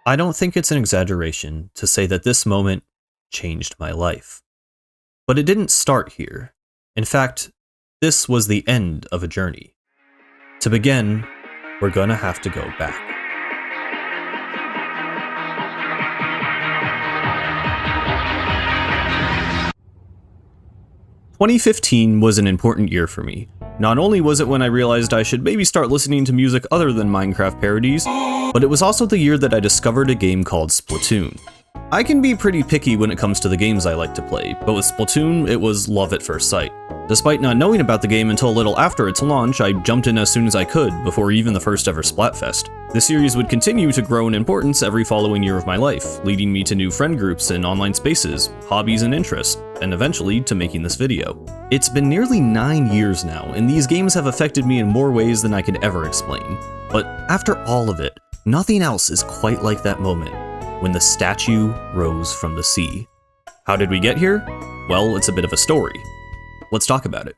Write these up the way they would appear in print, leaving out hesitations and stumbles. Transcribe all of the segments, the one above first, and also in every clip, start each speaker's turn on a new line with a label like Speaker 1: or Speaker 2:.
Speaker 1: I don't think it's an exaggeration to say that this moment changed my life. But it didn't start here. In fact, this was the end of a journey. To begin, we're gonna have to go back. "2015 was an important year for me. Not only was it when I realized I should maybe start listening to music other than Minecraft parodies, but it was also the year that I discovered a game called Splatoon. I can be pretty picky when it comes to the games I like to play, but with Splatoon, it was love at first sight. Despite not knowing about the game until a little after its launch, I jumped in as soon as I could, before even the first ever Splatfest. The series would continue to grow in importance every following year of my life, leading me to new friend groups and online spaces, hobbies and interests, and eventually to making this video. It's been nearly 9 years now, and these games have affected me in more ways than I could ever explain. But after all of it, nothing else is quite like that moment when the statue rose from the sea. How did we get here? Well, it's a bit of a story. Let's talk about it.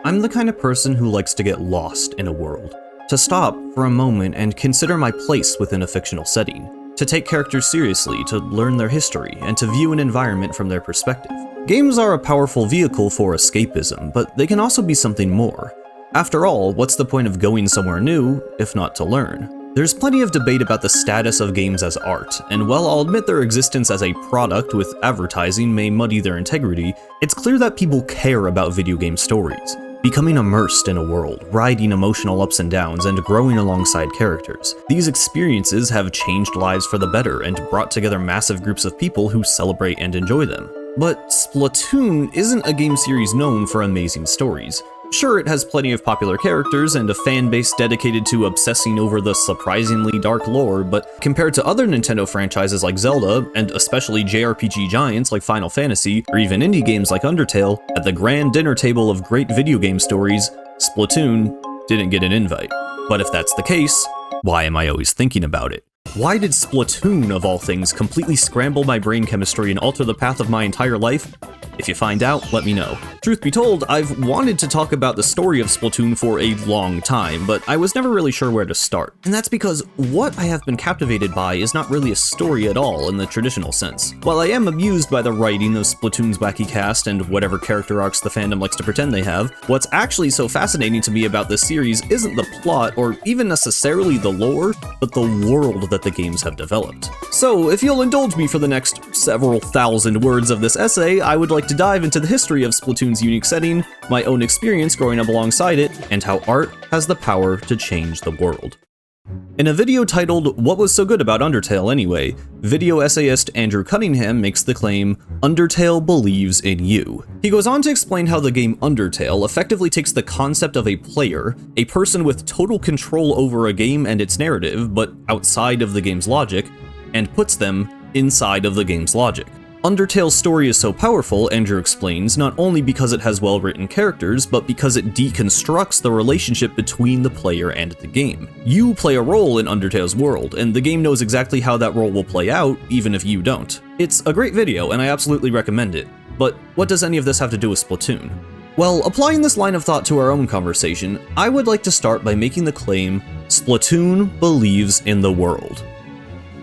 Speaker 1: I'm the kind of person who likes to get lost in a world, to stop for a moment and consider my place within a fictional setting, to take characters seriously, to learn their history, and to view an environment from their perspective. Games are a powerful vehicle for escapism, but they can also be something more. After all, what's the point of going somewhere new, if not to learn? There's plenty of debate about the status of games as art, and while I'll admit their existence as a product with advertising may muddy their integrity, it's clear that people care about video game stories. Becoming immersed in a world, riding emotional ups and downs, and growing alongside characters. These experiences have changed lives for the better and brought together massive groups of people who celebrate and enjoy them. But Splatoon isn't a game series known for amazing stories. Sure, it has plenty of popular characters and a fan base dedicated to obsessing over the surprisingly dark lore, but compared to other Nintendo franchises like Zelda, and especially JRPG giants like Final Fantasy, or even indie games like Undertale, at the grand dinner table of great video game stories, Splatoon didn't get an invite. But if that's the case, why am I always thinking about it? Why did Splatoon, of all things, completely scramble my brain chemistry and alter the path of my entire life? If you find out, let me know. Truth be told, I've wanted to talk about the story of Splatoon for a long time, but I was never really sure where to start. And that's because what I have been captivated by is not really a story at all in the traditional sense. While I am amused by the writing of Splatoon's wacky cast and whatever character arcs the fandom likes to pretend they have, what's actually so fascinating to me about this series isn't the plot or even necessarily the lore, but the world that the games have developed. So, if you'll indulge me for the next several thousand words of this essay, I would like to dive into the history of Splatoon's unique setting, my own experience growing up alongside it, and how art has the power to change the world. In a video titled "What Was So Good About Undertale Anyway?", video essayist Andrew Cunningham makes the claim, "Undertale believes in you." He goes on to explain how the game Undertale effectively takes the concept of a player, a person with total control over a game and its narrative, but outside of the game's logic, and puts them inside of the game's logic. Undertale's story is so powerful, Andrew explains, not only because it has well-written characters, but because it deconstructs the relationship between the player and the game. You play a role in Undertale's world, and the game knows exactly how that role will play out, even if you don't. It's a great video, and I absolutely recommend it. But what does any of this have to do with Splatoon? Well, applying this line of thought to our own conversation, I would like to start by making the claim, Splatoon believes in the world.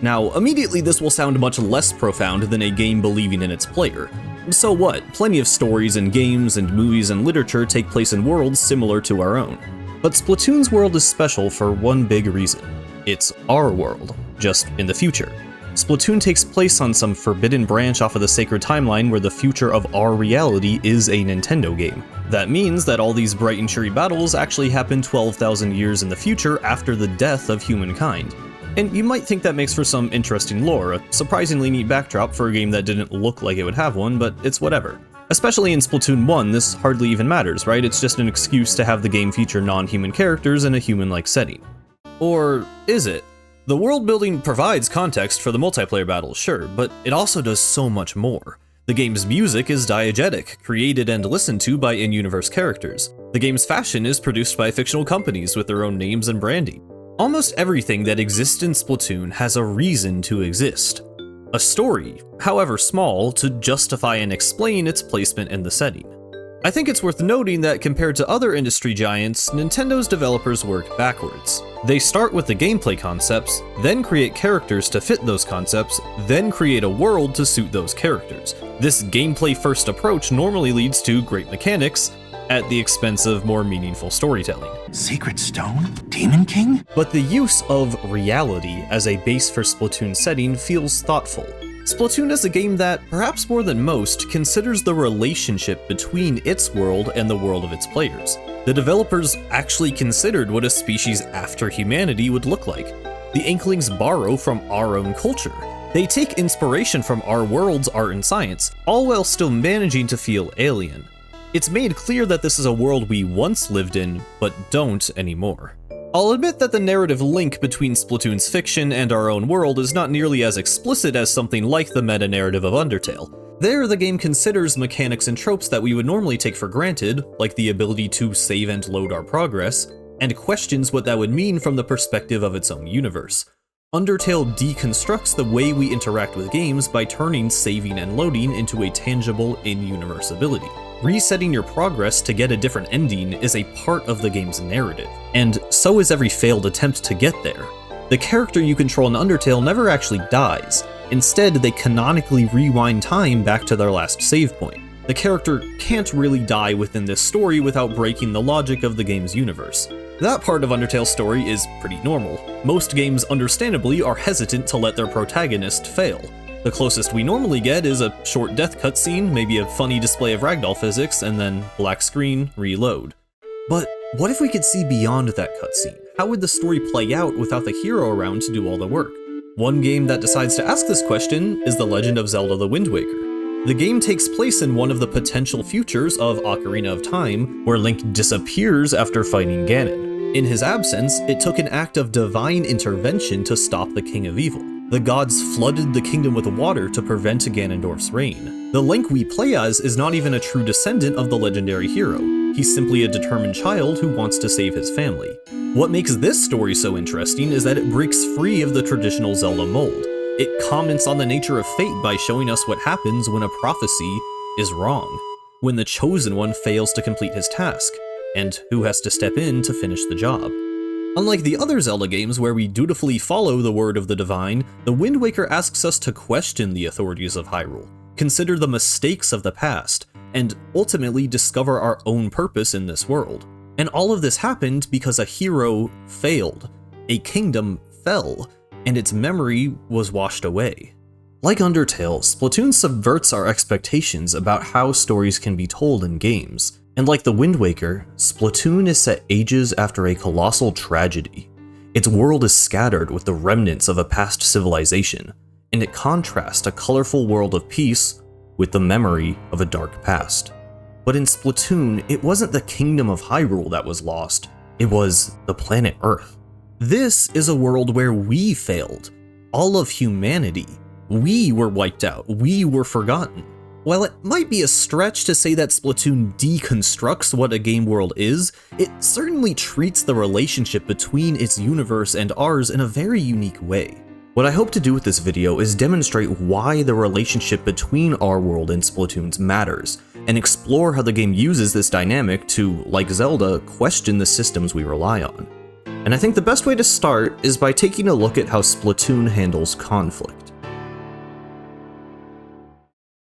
Speaker 1: Now, immediately this will sound much less profound than a game believing in its player. So what? Plenty of stories and games and movies and literature take place in worlds similar to our own. But Splatoon's world is special for one big reason. It's our world, just in the future. Splatoon takes place on some forbidden branch off of the sacred timeline where the future of our reality is a Nintendo game. That means that all these bright and cheery battles actually happen 12,000 years in the future after the death of humankind. And you might think that makes for some interesting lore, a surprisingly neat backdrop for a game that didn't look like it would have one, but it's whatever. Especially in Splatoon 1, this hardly even matters, right? It's just an excuse to have the game feature non-human characters in a human-like setting. Or is it? The world building provides context for the multiplayer battles, sure, but it also does so much more. The game's music is diegetic, created and listened to by in-universe characters. The game's fashion is produced by fictional companies with their own names and branding. Almost everything that exists in Splatoon has a reason to exist. A story, however small, to justify and explain its placement in the setting. I think it's worth noting that compared to other industry giants, Nintendo's developers work backwards. They start with the gameplay concepts, then create characters to fit those concepts, then create a world to suit those characters. This gameplay-first approach normally leads to great mechanics, at the expense of more meaningful storytelling.
Speaker 2: Sacred Stone? Demon King?
Speaker 1: But the use of reality as a base for Splatoon's setting feels thoughtful. Splatoon is a game that, perhaps more than most, considers the relationship between its world and the world of its players. The developers actually considered what a species after humanity would look like. The Inklings borrow from our own culture. They take inspiration from our world's art and science, all while still managing to feel alien. It's made clear that this is a world we once lived in, but don't anymore. I'll admit that the narrative link between Splatoon's fiction and our own world is not nearly as explicit as something like the meta-narrative of Undertale. There, the game considers mechanics and tropes that we would normally take for granted, like the ability to save and load our progress, and questions what that would mean from the perspective of its own universe. Undertale deconstructs the way we interact with games by turning saving and loading into a tangible in-universe ability. Resetting your progress to get a different ending is a part of the game's narrative, and so is every failed attempt to get there. The character you control in Undertale never actually dies. Instead, they canonically rewind time back to their last save point. The character can't really die within this story without breaking the logic of the game's universe. That part of Undertale's story is pretty normal. Most games, understandably, are hesitant to let their protagonist fail. The closest we normally get is a short death cutscene, maybe a funny display of ragdoll physics, and then black screen, reload. But what if we could see beyond that cutscene? How would the story play out without the hero around to do all the work? One game that decides to ask this question is The Legend of Zelda: The Wind Waker. The game takes place in one of the potential futures of Ocarina of Time, where Link disappears after fighting Ganon. In his absence, it took an act of divine intervention to stop the King of Evil. The gods flooded the kingdom with water to prevent Ganondorf's reign. The Link we play as is not even a true descendant of the legendary hero. He's simply a determined child who wants to save his family. What makes this story so interesting is that it breaks free of the traditional Zelda mold. It comments on the nature of fate by showing us what happens when a prophecy is wrong, when the Chosen One fails to complete his task, and who has to step in to finish the job. Unlike the other Zelda games where we dutifully follow the word of the divine, The Wind Waker asks us to question the authorities of Hyrule, consider the mistakes of the past, and ultimately discover our own purpose in this world. And all of this happened because a hero failed, a kingdom fell, and its memory was washed away. Like Undertale, Splatoon subverts our expectations about how stories can be told in games. And like The Wind Waker, Splatoon is set ages after a colossal tragedy. Its world is scattered with the remnants of a past civilization, and it contrasts a colorful world of peace with the memory of a dark past. But in Splatoon, it wasn't the kingdom of Hyrule that was lost, it was the planet Earth. This is a world where we failed, all of humanity. We were wiped out, we were forgotten. While it might be a stretch to say that Splatoon deconstructs what a game world is, it certainly treats the relationship between its universe and ours in a very unique way. What I hope to do with this video is demonstrate why the relationship between our world and Splatoon's matters, and explore how the game uses this dynamic to, like Zelda, question the systems we rely on. And I think the best way to start is by taking a look at how Splatoon handles conflict.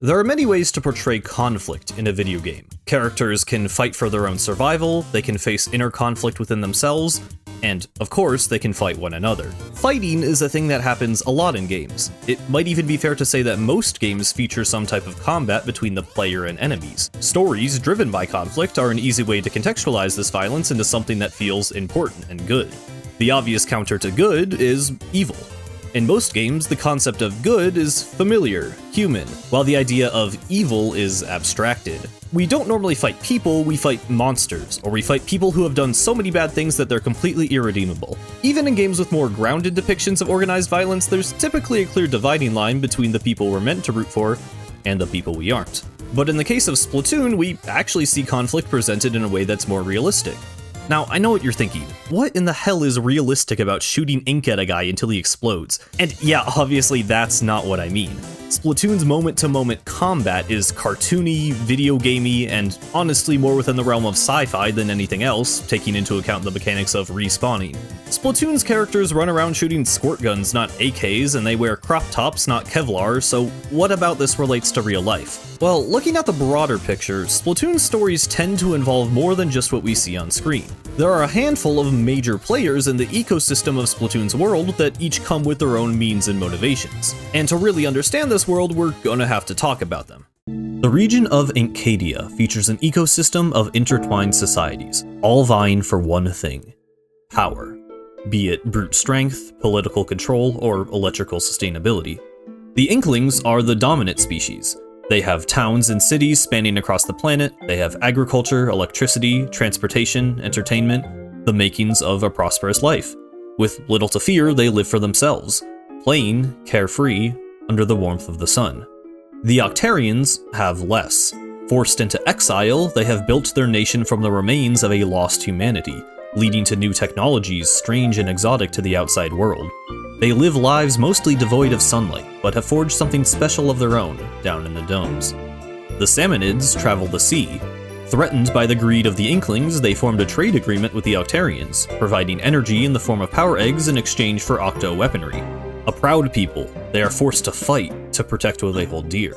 Speaker 1: There are many ways to portray conflict in a video game. Characters can fight for their own survival, they can face inner conflict within themselves, and, of course, they can fight one another. Fighting is a thing that happens a lot in games. It might even be fair to say that most games feature some type of combat between the player and enemies. Stories driven by conflict are an easy way to contextualize this violence into something that feels important and good. The obvious counter to good is evil. In most games, the concept of good is familiar, human, while the idea of evil is abstracted. We don't normally fight people, we fight monsters, or we fight people who have done so many bad things that they're completely irredeemable. Even in games with more grounded depictions of organized violence, there's typically a clear dividing line between the people we're meant to root for and the people we aren't. But in the case of Splatoon, we actually see conflict presented in a way that's more realistic. Now, I know what you're thinking. What in the hell is realistic about shooting ink at a guy until he explodes? And yeah, obviously that's not what I mean. Splatoon's moment-to-moment combat is cartoony, video gamey, and honestly more within the realm of sci-fi than anything else, taking into account the mechanics of respawning. Splatoon's characters run around shooting squirt guns, not AKs, and they wear crop tops, not Kevlar, so what about this relates to real life? Well, looking at the broader picture, Splatoon's stories tend to involve more than just what we see on screen. There are a handful of major players in the ecosystem of Splatoon's world that each come with their own means and motivations. And to really understand this world, we're gonna have to talk about them. The region of Encadia features an ecosystem of intertwined societies, all vying for one thing: power. Be it brute strength, political control, or electrical sustainability. The Inklings are the dominant species. They have towns and cities spanning across the planet, they have agriculture, electricity, transportation, entertainment, the makings of a prosperous life. With little to fear, they live for themselves, playing carefree under the warmth of the sun. The Octarians have less. Forced into exile, they have built their nation from the remains of a lost humanity, leading to new technologies strange and exotic to the outside world. They live lives mostly devoid of sunlight, but have forged something special of their own down in the domes. The Samanids travel the sea. Threatened by the greed of the Inklings, they formed a trade agreement with the Octarians, providing energy in the form of power eggs in exchange for Octo weaponry. A proud people, they are forced to fight to protect what they hold dear,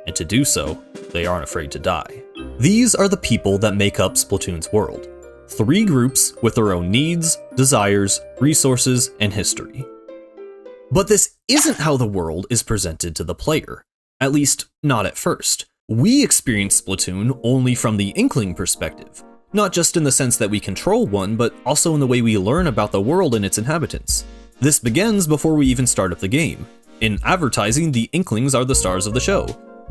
Speaker 1: and to do so, they aren't afraid to die. These are the people that make up Splatoon's world. 3 groups with their own needs, desires, resources, and history. But this isn't how the world is presented to the player. At least, not at first. We experience Splatoon only from the Inkling perspective. Not just in the sense that we control one, but also in the way we learn about the world and its inhabitants. This begins before we even start up the game. In advertising, the Inklings are the stars of the show.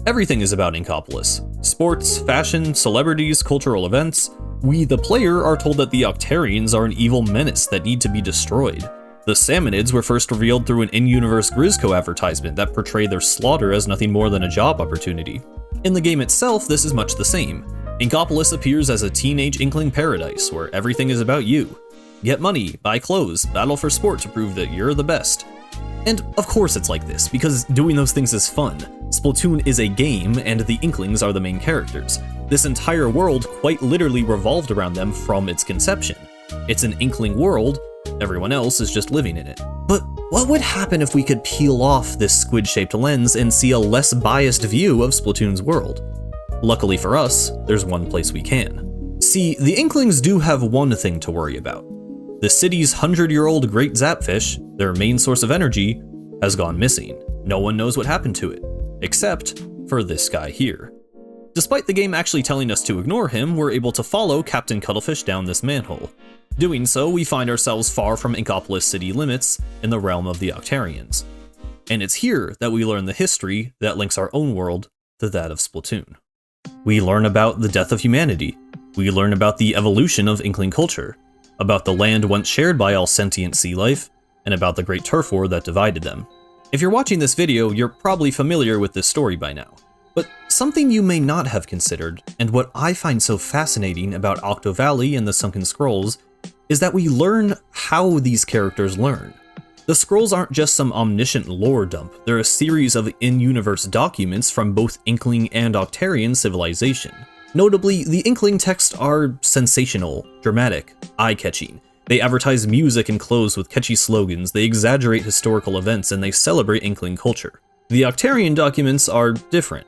Speaker 1: Everything is about Inkopolis. Sports, fashion, celebrities, cultural events. We, the player, are told that the Octarians are an evil menace that need to be destroyed. The Samanids were first revealed through an in-universe Grizzco advertisement that portrayed their slaughter as nothing more than a job opportunity. In the game itself, this is much the same. Inkopolis appears as a teenage Inkling paradise where everything is about you. Get money, buy clothes, battle for sport to prove that you're the best. And of course it's like this, because doing those things is fun. Splatoon is a game, and the Inklings are the main characters. This entire world quite literally revolved around them from its conception. It's an Inkling world, everyone else is just living in it. But what would happen if we could peel off this squid-shaped lens and see a less biased view of Splatoon's world? Luckily for us, there's one place we can. See, the Inklings do have one thing to worry about. The city's 100-year-old great zapfish, their main source of energy, has gone missing. No one knows what happened to it, except for this guy here. Despite the game actually telling us to ignore him, we're able to follow Captain Cuttlefish down this manhole. Doing so, we find ourselves far from Inkopolis city limits in the realm of the Octarians. And it's here that we learn the history that links our own world to that of Splatoon. We learn about the death of humanity. We learn about the evolution of Inkling culture, about the land once shared by all sentient sea life, and about the great turf war that divided them. If you're watching this video, you're probably familiar with this story by now. But something you may not have considered, and what I find so fascinating about Octo Valley and the Sunken Scrolls, is that we learn how these characters learn. The scrolls aren't just some omniscient lore dump, they're a series of in-universe documents from both Inkling and Octarian civilization. Notably, the Inkling texts are sensational, dramatic, eye-catching. They advertise music and clothes with catchy slogans, they exaggerate historical events, and they celebrate Inkling culture. The Octarian documents are different.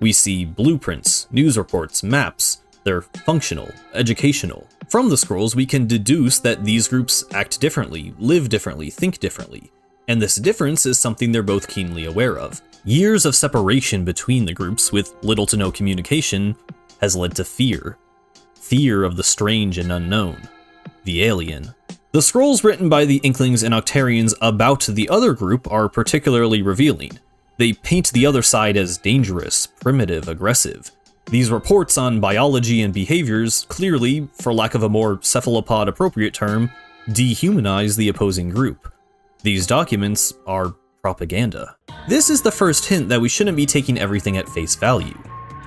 Speaker 1: We see blueprints, news reports, maps. They're functional, educational. From the scrolls, we can deduce that these groups act differently, live differently, think differently. And this difference is something they're both keenly aware of. Years of separation between the groups, with little to no communication, has led to fear. Fear of the strange and unknown. The alien. The scrolls written by the Inklings and Octarians about the other group are particularly revealing. They paint the other side as dangerous, primitive, aggressive. These reports on biology and behaviors clearly, for lack of a more cephalopod-appropriate term, dehumanize the opposing group. These documents are propaganda. This is the first hint that we shouldn't be taking everything at face value.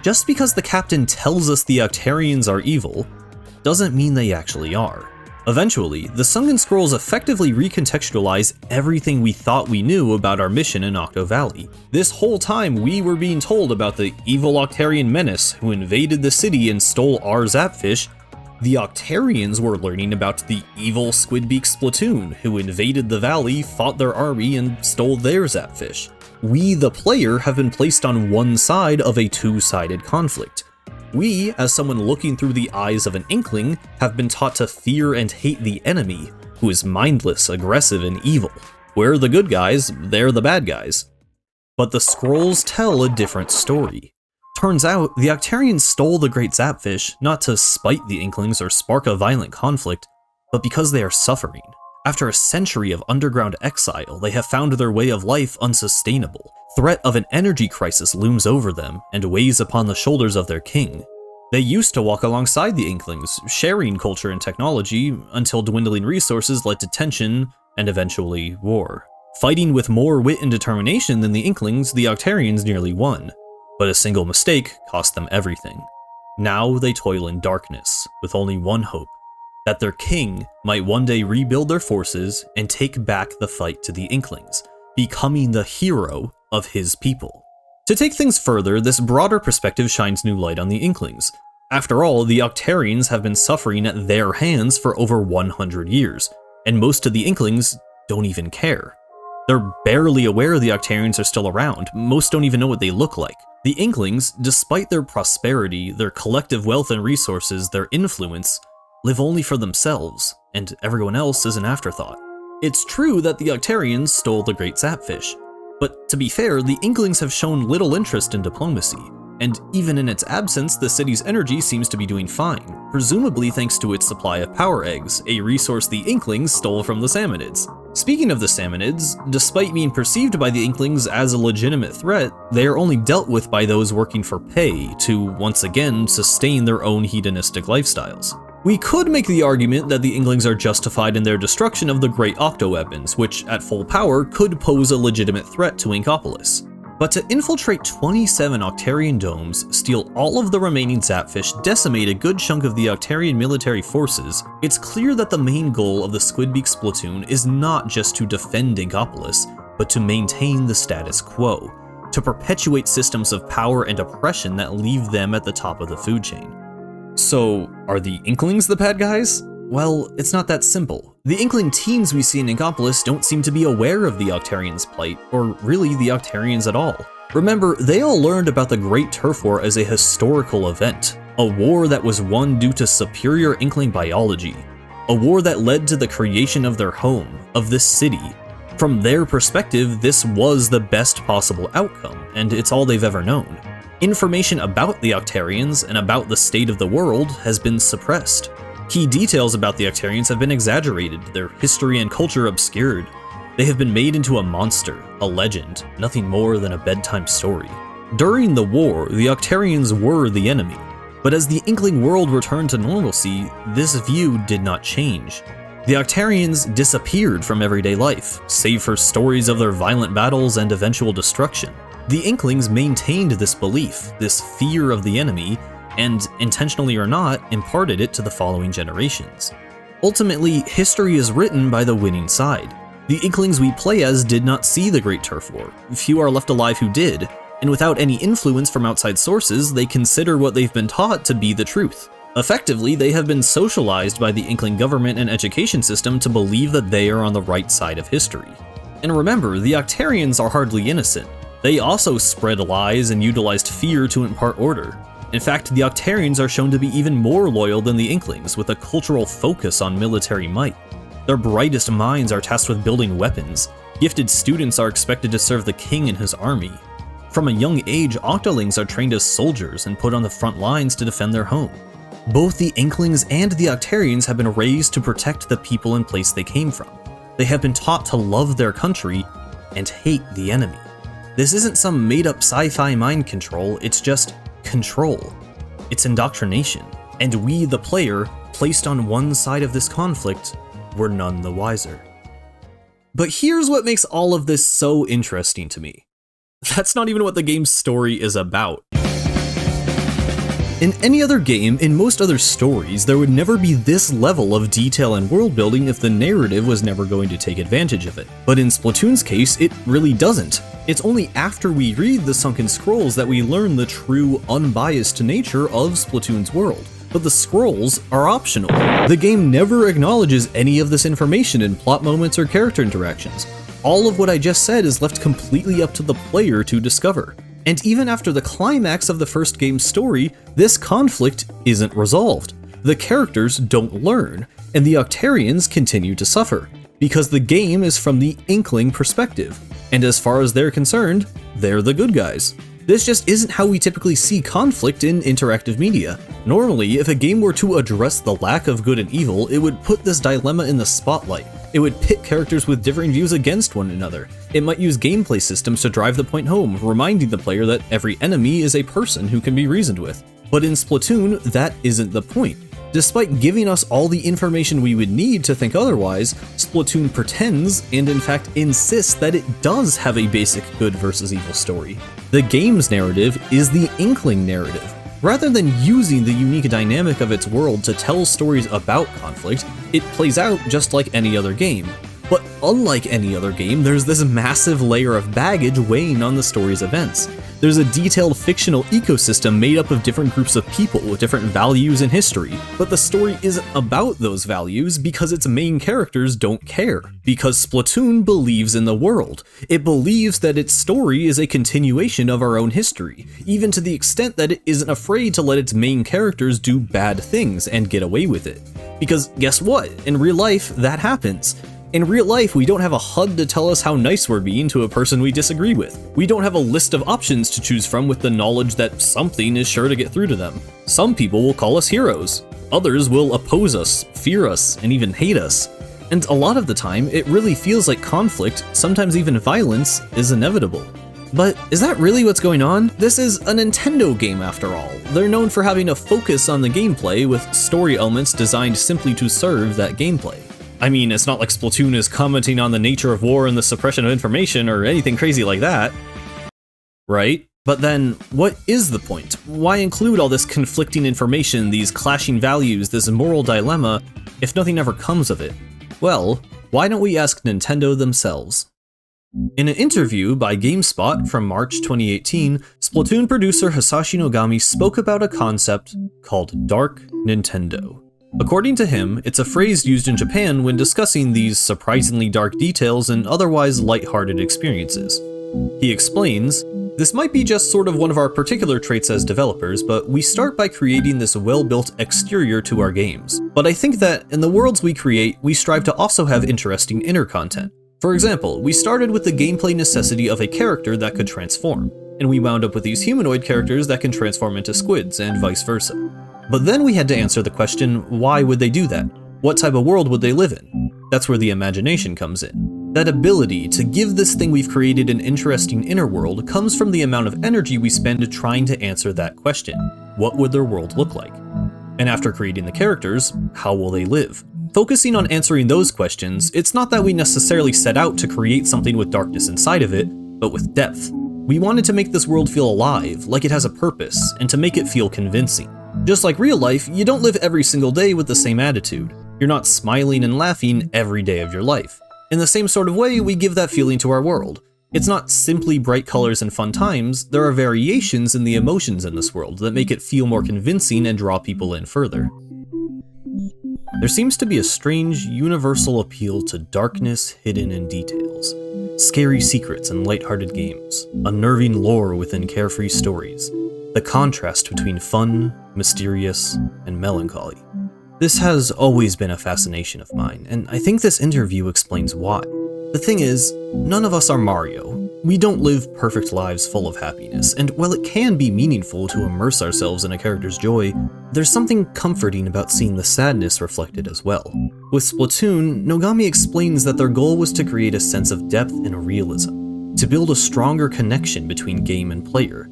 Speaker 1: Just because the captain tells us the Octarians are evil, doesn't mean they actually are. Eventually, the Sunken Scrolls effectively recontextualize everything we thought we knew about our mission in Octo Valley. This whole time we were being told about the evil Octarian menace who invaded the city and stole our Zapfish. The Octarians were learning about the evil Squidbeak Splatoon who invaded the valley, fought their army, and stole their Zapfish. We, the player, have been placed on one side of a two-sided conflict. We, as someone looking through the eyes of an Inkling, have been taught to fear and hate the enemy, who is mindless, aggressive, and evil. We're the good guys, they're the bad guys. But the scrolls tell a different story. Turns out, the Octarians stole the Great Zapfish not to spite the Inklings or spark a violent conflict, but because they are suffering. After a century of underground exile, they have found their way of life unsustainable. Threat of an energy crisis looms over them and weighs upon the shoulders of their king. They used to walk alongside the Inklings, sharing culture and technology, until dwindling resources led to tension and eventually war. Fighting with more wit and determination than the Inklings, the Octarians nearly won. But a single mistake cost them everything. Now they toil in darkness, with only one hope: that their king might one day rebuild their forces and take back the fight to the Inklings, becoming the hero of his people. To take things further, this broader perspective shines new light on the Inklings. After all, the Octarians have been suffering at their hands for over 100 years, and most of the Inklings don't even care. They're barely aware the Octarians are still around, most don't even know what they look like. The Inklings, despite their prosperity, their collective wealth and resources, their influence, live only for themselves, and everyone else is an afterthought. It's true that the Octarians stole the Great Zapfish, but to be fair, the Inklings have shown little interest in diplomacy, and even in its absence, the city's energy seems to be doing fine, presumably thanks to its supply of power eggs, a resource the Inklings stole from the Samanids. Speaking of the Samanids, despite being perceived by the Inklings as a legitimate threat, they are only dealt with by those working for pay to, once again, sustain their own hedonistic lifestyles. We could make the argument that the Inklings are justified in their destruction of the Great Octo Weapons, which at full power could pose a legitimate threat to Inkopolis. But to infiltrate 27 Octarian domes, steal all of the remaining Zapfish, decimate a good chunk of the Octarian military forces, it's clear that the main goal of the Squidbeak Splatoon is not just to defend Inkopolis, but to maintain the status quo, to perpetuate systems of power and oppression that leave them at the top of the food chain. So, are the Inklings the bad guys? Well, it's not that simple. The Inkling teens we see in Inkopolis don't seem to be aware of the Octarians' plight, or really the Octarians at all. Remember, they all learned about the Great Turf War as a historical event, a war that was won due to superior Inkling biology, a war that led to the creation of their home, of this city. From their perspective, this was the best possible outcome, and it's all they've ever known. Information about the Octarians and about the state of the world has been suppressed. Key details about the Octarians have been exaggerated, their history and culture obscured. They have been made into a monster, a legend, nothing more than a bedtime story. During the war, the Octarians were the enemy, but as the Inkling world returned to normalcy, this view did not change. The Octarians disappeared from everyday life, save for stories of their violent battles and eventual destruction. The Inklings maintained this belief, this fear of the enemy, and, intentionally or not, imparted it to the following generations. Ultimately, history is written by the winning side. The Inklings we play as did not see the Great Turf War. Few are left alive who did, and without any influence from outside sources, they consider what they've been taught to be the truth. Effectively, they have been socialized by the Inkling government and education system to believe that they are on the right side of history. And remember, the Octarians are hardly innocent. They also spread lies and utilized fear to impart order. In fact, the Octarians are shown to be even more loyal than the Inklings, with a cultural focus on military might. Their brightest minds are tasked with building weapons. Gifted students are expected to serve the king and his army. From a young age, Octolings are trained as soldiers and put on the front lines to defend their home. Both the Inklings and the Octarians have been raised to protect the people and place they came from. They have been taught to love their country and hate the enemy. This isn't some made-up sci-fi mind control, it's just control. It's indoctrination. And we, the player, placed on one side of this conflict, were none the wiser. But here's what makes all of this so interesting to me. That's not even what the game's story is about. In any other game, in most other stories, there would never be this level of detail and world building if the narrative was never going to take advantage of it. But in Splatoon's case, it really doesn't. It's only after we read the Sunken Scrolls that we learn the true, unbiased nature of Splatoon's world. But the scrolls are optional. The game never acknowledges any of this information in plot moments or character interactions. All of what I just said is left completely up to the player to discover. And even after the climax of the first game's story, this conflict isn't resolved. The characters don't learn, and the Octarians continue to suffer, because the game is from the Inkling perspective, and as far as they're concerned, they're the good guys. This just isn't how we typically see conflict in interactive media. Normally, if a game were to address the lack of good and evil, it would put this dilemma in the spotlight. It would pit characters with differing views against one another. It might use gameplay systems to drive the point home, reminding the player that every enemy is a person who can be reasoned with. But in Splatoon, that isn't the point. Despite giving us all the information we would need to think otherwise, Splatoon pretends, and in fact insists, that it does have a basic good versus evil story. The game's narrative is the Inkling narrative. Rather than using the unique dynamic of its world to tell stories about conflict, it plays out just like any other game. But unlike any other game, there's this massive layer of baggage weighing on the story's events. There's a detailed fictional ecosystem made up of different groups of people with different values and history, but the story isn't about those values because its main characters don't care. Because Splatoon believes in the world. It believes that its story is a continuation of our own history, even to the extent that it isn't afraid to let its main characters do bad things and get away with it. Because guess what? In real life, that happens. In real life, we don't have a HUD to tell us how nice we're being to a person we disagree with. We don't have a list of options to choose from with the knowledge that something is sure to get through to them. Some people will call us heroes. Others will oppose us, fear us, and even hate us. And a lot of the time, it really feels like conflict, sometimes even violence, is inevitable. But is that really what's going on? This is a Nintendo game after all. They're known for having a focus on the gameplay with story elements designed simply to serve that gameplay. I mean, it's not like Splatoon is commenting on the nature of war and the suppression of information or anything crazy like that. Right? But then, what is the point? Why include all this conflicting information, these clashing values, this moral dilemma, if nothing ever comes of it? Well, why don't we ask Nintendo themselves? In an interview by GameSpot from March 2018, Splatoon producer Hisashi Nogami spoke about a concept called Dark Nintendo. According to him, it's a phrase used in Japan when discussing these surprisingly dark details and otherwise lighthearted experiences. He explains, "This might be just sort of one of our particular traits as developers, but we start by creating this well-built exterior to our games. But I think that in the worlds we create, we strive to also have interesting inner content. For example, we started with the gameplay necessity of a character that could transform, and we wound up with these humanoid characters that can transform into squids, and vice versa. But then we had to answer the question, why would they do that? What type of world would they live in? That's where the imagination comes in. That ability to give this thing we've created an interesting inner world comes from the amount of energy we spend trying to answer that question. What would their world look like? And after creating the characters, how will they live? Focusing on answering those questions, it's not that we necessarily set out to create something with darkness inside of it, but with depth. We wanted to make this world feel alive, like it has a purpose, and to make it feel convincing. Just like real life, you don't live every single day with the same attitude. You're not smiling and laughing every day of your life. In the same sort of way, we give that feeling to our world. It's not simply bright colors and fun times, there are variations in the emotions in this world that make it feel more convincing and draw people in further. There seems to be a strange, universal appeal to darkness hidden in details. Scary secrets in lighthearted games, unnerving lore within carefree stories. The contrast between fun, mysterious, and melancholy. This has always been a fascination of mine, and I think this interview explains why. The thing is, none of us are Mario. We don't live perfect lives full of happiness, and while it can be meaningful to immerse ourselves in a character's joy, there's something comforting about seeing the sadness reflected as well. With Splatoon, Nogami explains that their goal was to create a sense of depth and realism, to build a stronger connection between game and player.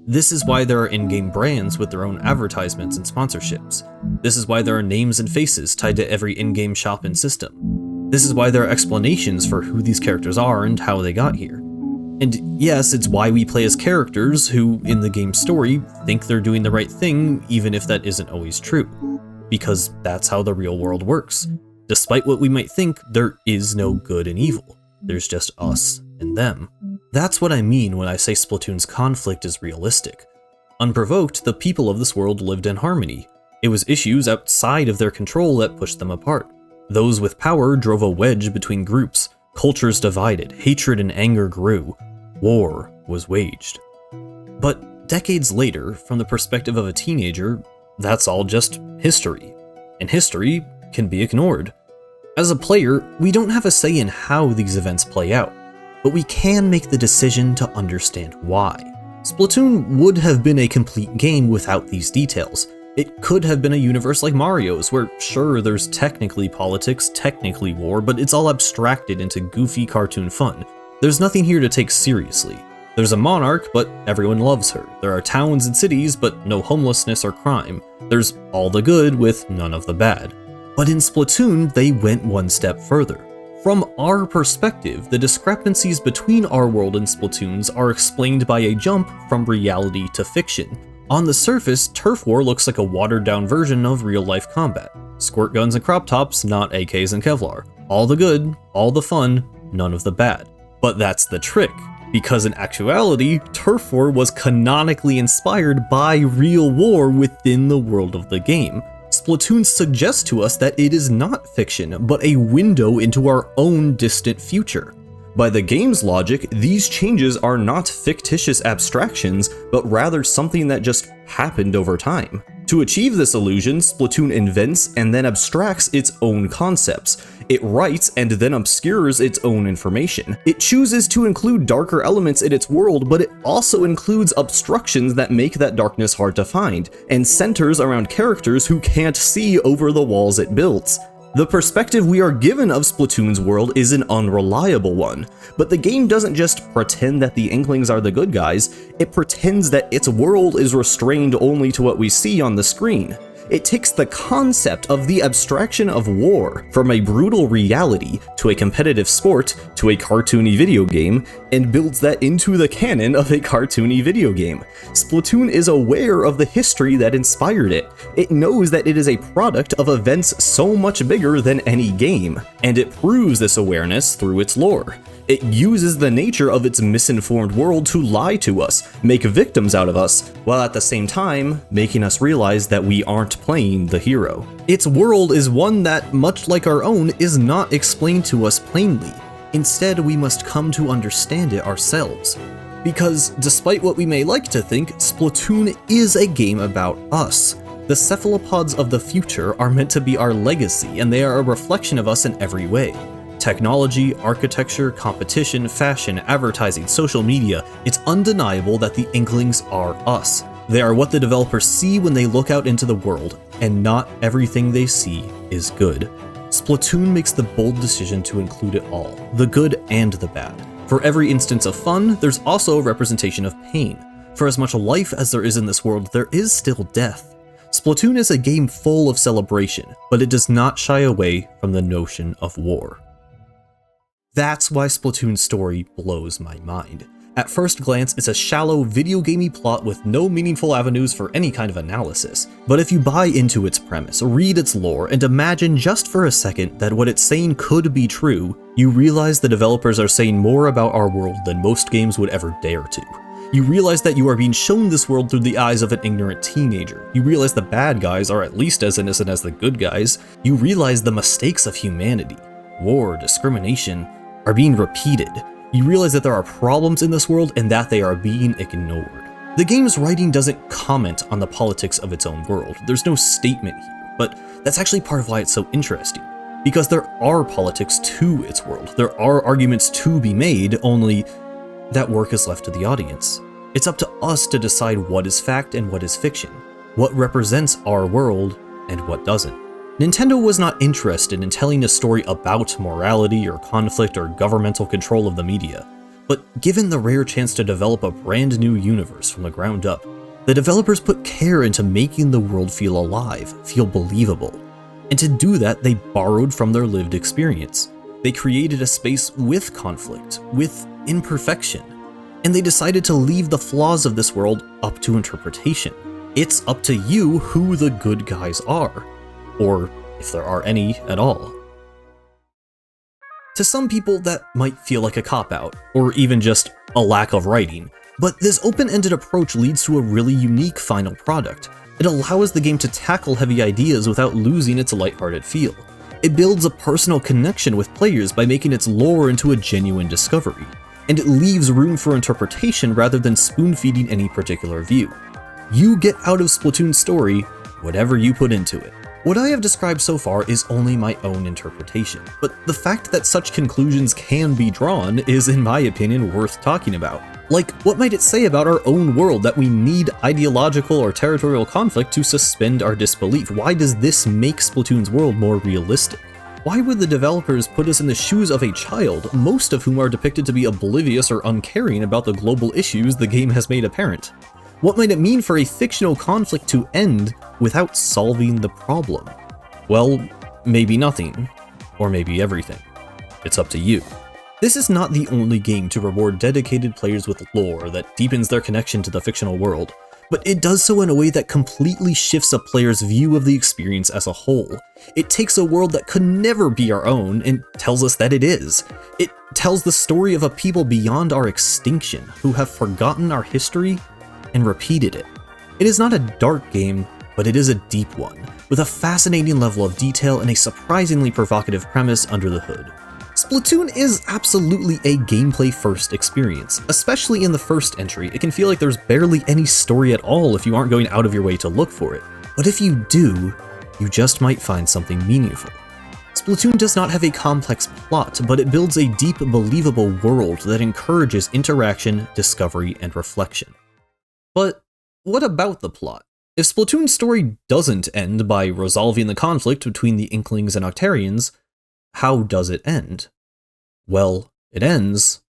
Speaker 1: This is why there are in-game brands with their own advertisements and sponsorships. This is why there are names and faces tied to every in-game shop and system. This is why there are explanations for who these characters are and how they got here. And yes, it's why we play as characters who, in the game's story, think they're doing the right thing, even if that isn't always true. Because that's how the real world works. Despite what we might think, there is no good and evil. There's just us and them. That's what I mean when I say Splatoon's conflict is realistic. Unprovoked, the people of this world lived in harmony. It was issues outside of their control that pushed them apart. Those with power drove a wedge between groups, cultures divided, hatred and anger grew, war was waged. But decades later, from the perspective of a teenager, that's all just history. And history can be ignored. As a player, we don't have a say in how these events play out, but we can make the decision to understand why. Splatoon would have been a complete game without these details. It could have been a universe like Mario's, where sure, there's technically politics, technically war, but it's all abstracted into goofy cartoon fun. There's nothing here to take seriously. There's a monarch, but everyone loves her. There are towns and cities, but no homelessness or crime. There's all the good with none of the bad. But in Splatoon, they went one step further. From our perspective, the discrepancies between our world and Splatoon's are explained by a jump from reality to fiction. On the surface, Turf War looks like a watered-down version of real-life combat. Squirt guns and crop tops, not AKs and Kevlar. All the good, all the fun, none of the bad. But that's the trick, because in actuality, Turf War was canonically inspired by real war within the world of the game. Splatoon suggests to us that it is not fiction, but a window into our own distant future. By the game's logic, these changes are not fictitious abstractions, but rather something that just happened over time. To achieve this illusion, Splatoon invents and then abstracts its own concepts. It writes and then obscures its own information. It chooses to include darker elements in its world, but it also includes obstructions that make that darkness hard to find, and centers around characters who can't see over the walls it builds. The perspective we are given of Splatoon's world is an unreliable one, but the game doesn't just pretend that the Inklings are the good guys, it pretends that its world is restrained only to what we see on the screen. It takes the concept of the abstraction of war from a brutal reality to a competitive sport to a cartoony video game and builds that into the canon of a cartoony video game. Splatoon is aware of the history that inspired it. It knows that it is a product of events so much bigger than any game, and it proves this awareness through its lore. It uses the nature of its misinformed world to lie to us, make victims out of us, while at the same time making us realize that we aren't playing the hero. Its world is one that, much like our own, is not explained to us plainly. Instead, we must come to understand it ourselves. Because, despite what we may like to think, Splatoon is a game about us. The cephalopods of the future are meant to be our legacy, and they are a reflection of us in every way. Technology, architecture, competition, fashion, advertising, social media, it's undeniable that the Inklings are us. They are what the developers see when they look out into the world, and not everything they see is good. Splatoon makes the bold decision to include it all, the good and the bad. For every instance of fun, there's also a representation of pain. For as much life as there is in this world, there is still death. Splatoon is a game full of celebration, but it does not shy away from the notion of war. That's why Splatoon's story blows my mind. At first glance, it's a shallow, video gamey plot with no meaningful avenues for any kind of analysis. But if you buy into its premise, read its lore, and imagine just for a second that what it's saying could be true, you realize the developers are saying more about our world than most games would ever dare to. You realize that you are being shown this world through the eyes of an ignorant teenager. You realize the bad guys are at least as innocent as the good guys. You realize the mistakes of humanity, war, discrimination, are being repeated. You realize that there are problems in this world and that they are being ignored. The game's writing doesn't comment on the politics of its own world. There's no statement here, but that's actually part of why it's so interesting. Because there are politics to its world. There are arguments to be made, only that work is left to the audience. It's up to us to decide what is fact and what is fiction, what represents our world and what doesn't. Nintendo was not interested in telling a story about morality or conflict or governmental control of the media, but given the rare chance to develop a brand new universe from the ground up, the developers put care into making the world feel alive, feel believable. And to do that, they borrowed from their lived experience. They created a space with conflict, with imperfection, and they decided to leave the flaws of this world up to interpretation. It's up to you who the good guys are, or if there are any at all. To some people, that might feel like a cop-out, or even just a lack of writing, but this open-ended approach leads to a really unique final product. It allows the game to tackle heavy ideas without losing its lighthearted feel. It builds a personal connection with players by making its lore into a genuine discovery, and it leaves room for interpretation rather than spoon-feeding any particular view. You get out of Splatoon's story whatever you put into it. What I have described so far is only my own interpretation, but the fact that such conclusions can be drawn is, in my opinion, worth talking about. Like, what might it say about our own world that we need ideological or territorial conflict to suspend our disbelief? Why does this make Splatoon's world more realistic? Why would the developers put us in the shoes of a child, most of whom are depicted to be oblivious or uncaring about the global issues the game has made apparent? What might it mean for a fictional conflict to end without solving the problem? Well, maybe nothing, or maybe everything. It's up to you. This is not the only game to reward dedicated players with lore that deepens their connection to the fictional world, but it does so in a way that completely shifts a player's view of the experience as a whole. It takes a world that could never be our own and tells us that it is. It tells the story of a people beyond our extinction who have forgotten our history and repeated it. It is not a dark game, but it is a deep one, with a fascinating level of detail and a surprisingly provocative premise under the hood. Splatoon is absolutely a gameplay-first experience. Especially in the first entry, it can feel like there's barely any story at all if you aren't going out of your way to look for it. But if you do, you just might find something meaningful. Splatoon does not have a complex plot, but it builds a deep, believable world that encourages interaction, discovery, and reflection. But what about the plot? If Splatoon's story doesn't end by resolving the conflict between the Inklings and Octarians, how does it end? Well, it ends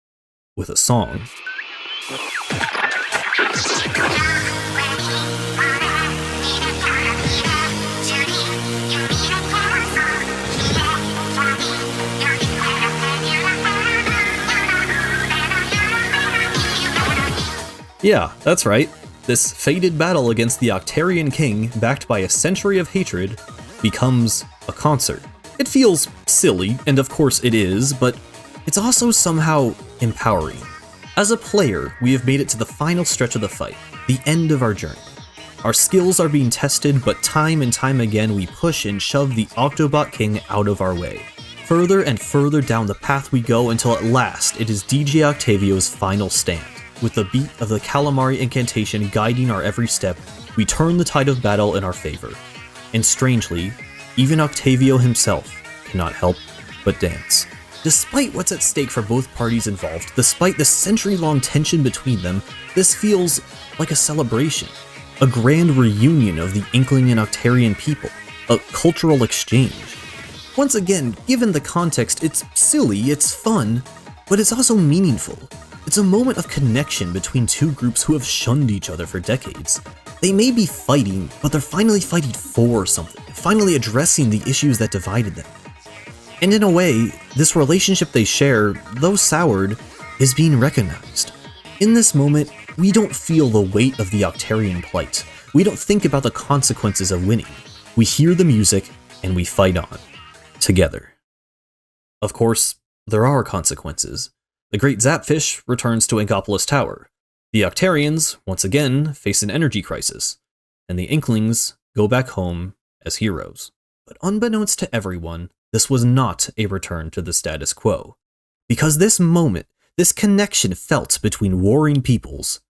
Speaker 1: with a song. Yeah, that's right. This fated battle against the Octarian King, backed by a century of hatred, becomes a concert. It feels silly, and of course it is, but it's also somehow empowering. As a player, we have made it to the final stretch of the fight, the end of our journey. Our skills are being tested, but time and time again we push and shove the Octobot King out of our way. Further and further down the path we go until at last it is DJ Octavio's final stand. With the beat of the Calamari incantation guiding our every step, we turn the tide of battle in our favor. And strangely, even Octavio himself cannot help but dance. Despite what's at stake for both parties involved, despite the century-long tension between them, this feels like a celebration. A grand reunion of the Inkling and Octarian people. A cultural exchange. Once again, given the context, it's silly, it's fun, but it's also meaningful. It's a moment of connection between two groups who have shunned each other for decades. They may be fighting, but they're finally fighting for something, finally addressing the issues that divided them. And in a way, this relationship they share, though soured, is being recognized. In this moment, we don't feel the weight of the Octarian plight. We don't think about the consequences of winning. We hear the music, and we fight on. Together. Of course, there are consequences. The Great Zapfish returns to Angopolis Tower. The Octarians, once again, face an energy crisis. And the Inklings go back home as heroes. But unbeknownst to everyone, this was not a return to the status quo. Because this moment, this connection felt between warring peoples,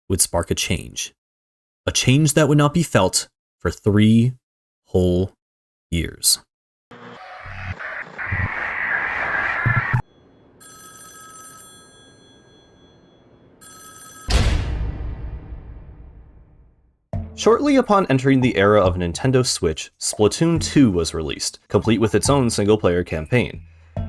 Speaker 1: would spark a change. A change that would not be felt for 3 whole years. Shortly upon entering the era of Nintendo Switch, Splatoon 2 was released, complete with its own single-player campaign.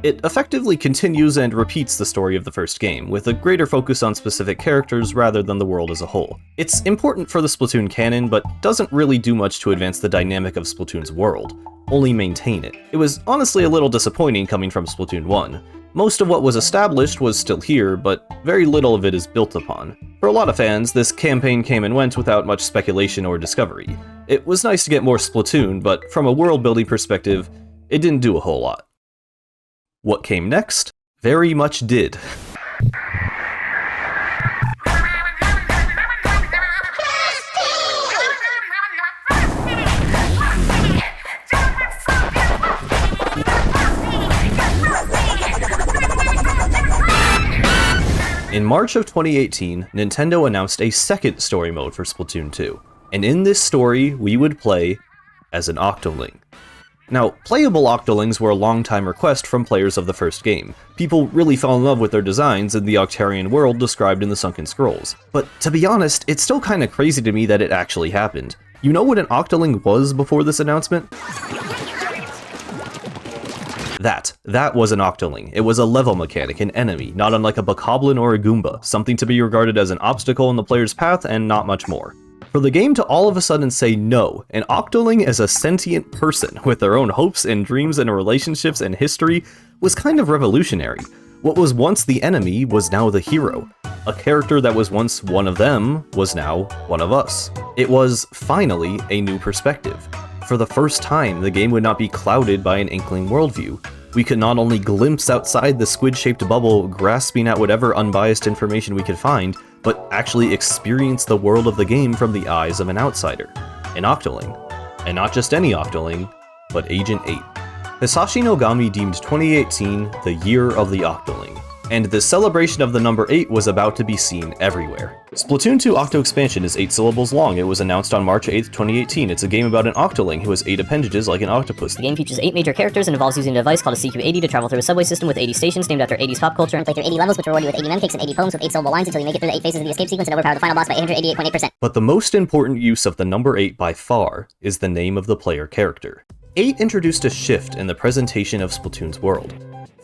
Speaker 1: It effectively continues and repeats the story of the first game, with a greater focus on specific characters rather than the world as a whole. It's important for the Splatoon canon, but doesn't really do much to advance the dynamic of Splatoon's world, only maintain it. It was honestly a little disappointing coming from Splatoon 1. Most of what was established was still here, but very little of it is built upon. For a lot of fans, this campaign came and went without much speculation or discovery. It was nice to get more Splatoon, but from a world-building perspective, it didn't do a whole lot. What came next? Very much did. In March of 2018, Nintendo announced a second story mode for Splatoon 2, and in this story, we would play as an Octoling. Now, playable Octolings were a long-time request from players of the first game. People really fell in love with their designs in the Octarian world described in the Sunken Scrolls. But to be honest, it's still kinda crazy to me that it actually happened. You know what an Octoling was before this announcement? That was an Octoling. It was a level mechanic, an enemy, not unlike a Bokoblin or a Goomba, something to be regarded as an obstacle in the player's path and not much more. For the game to all of a sudden say no, an Octoling is a sentient person with their own hopes and dreams and relationships and history was kind of revolutionary. What was once the enemy was now the hero. A character that was once one of them was now one of us. It was, finally, a new perspective. For the first time, the game would not be clouded by an inkling worldview. We could not only glimpse outside the squid-shaped bubble, grasping at whatever unbiased information we could find, but actually experience the world of the game from the eyes of an outsider, an Octoling. And not just any Octoling, but Agent 8. Hisashi Nogami deemed 2018 the year of the Octoling, and the celebration of the number 8 was about to be seen everywhere. Splatoon 2 Octo Expansion is 8 syllables long. It was announced on March 8th, 2018. It's a game about an Octoling who has 8 appendages like an octopus.
Speaker 3: The game features 8 major characters and involves using a device called a CQ-80 to travel through a subway system with 80 stations named after 80s pop culture.
Speaker 4: Play through 80 levels, which reward you with 80 memcakes and 80 poems with 8 syllable lines until you make it through the 8 phases of the escape sequence and overpower the final boss by 888.8%.
Speaker 1: But the most important use of the number 8 by far is the name of the player character. 8 introduced a shift in the presentation of Splatoon's world.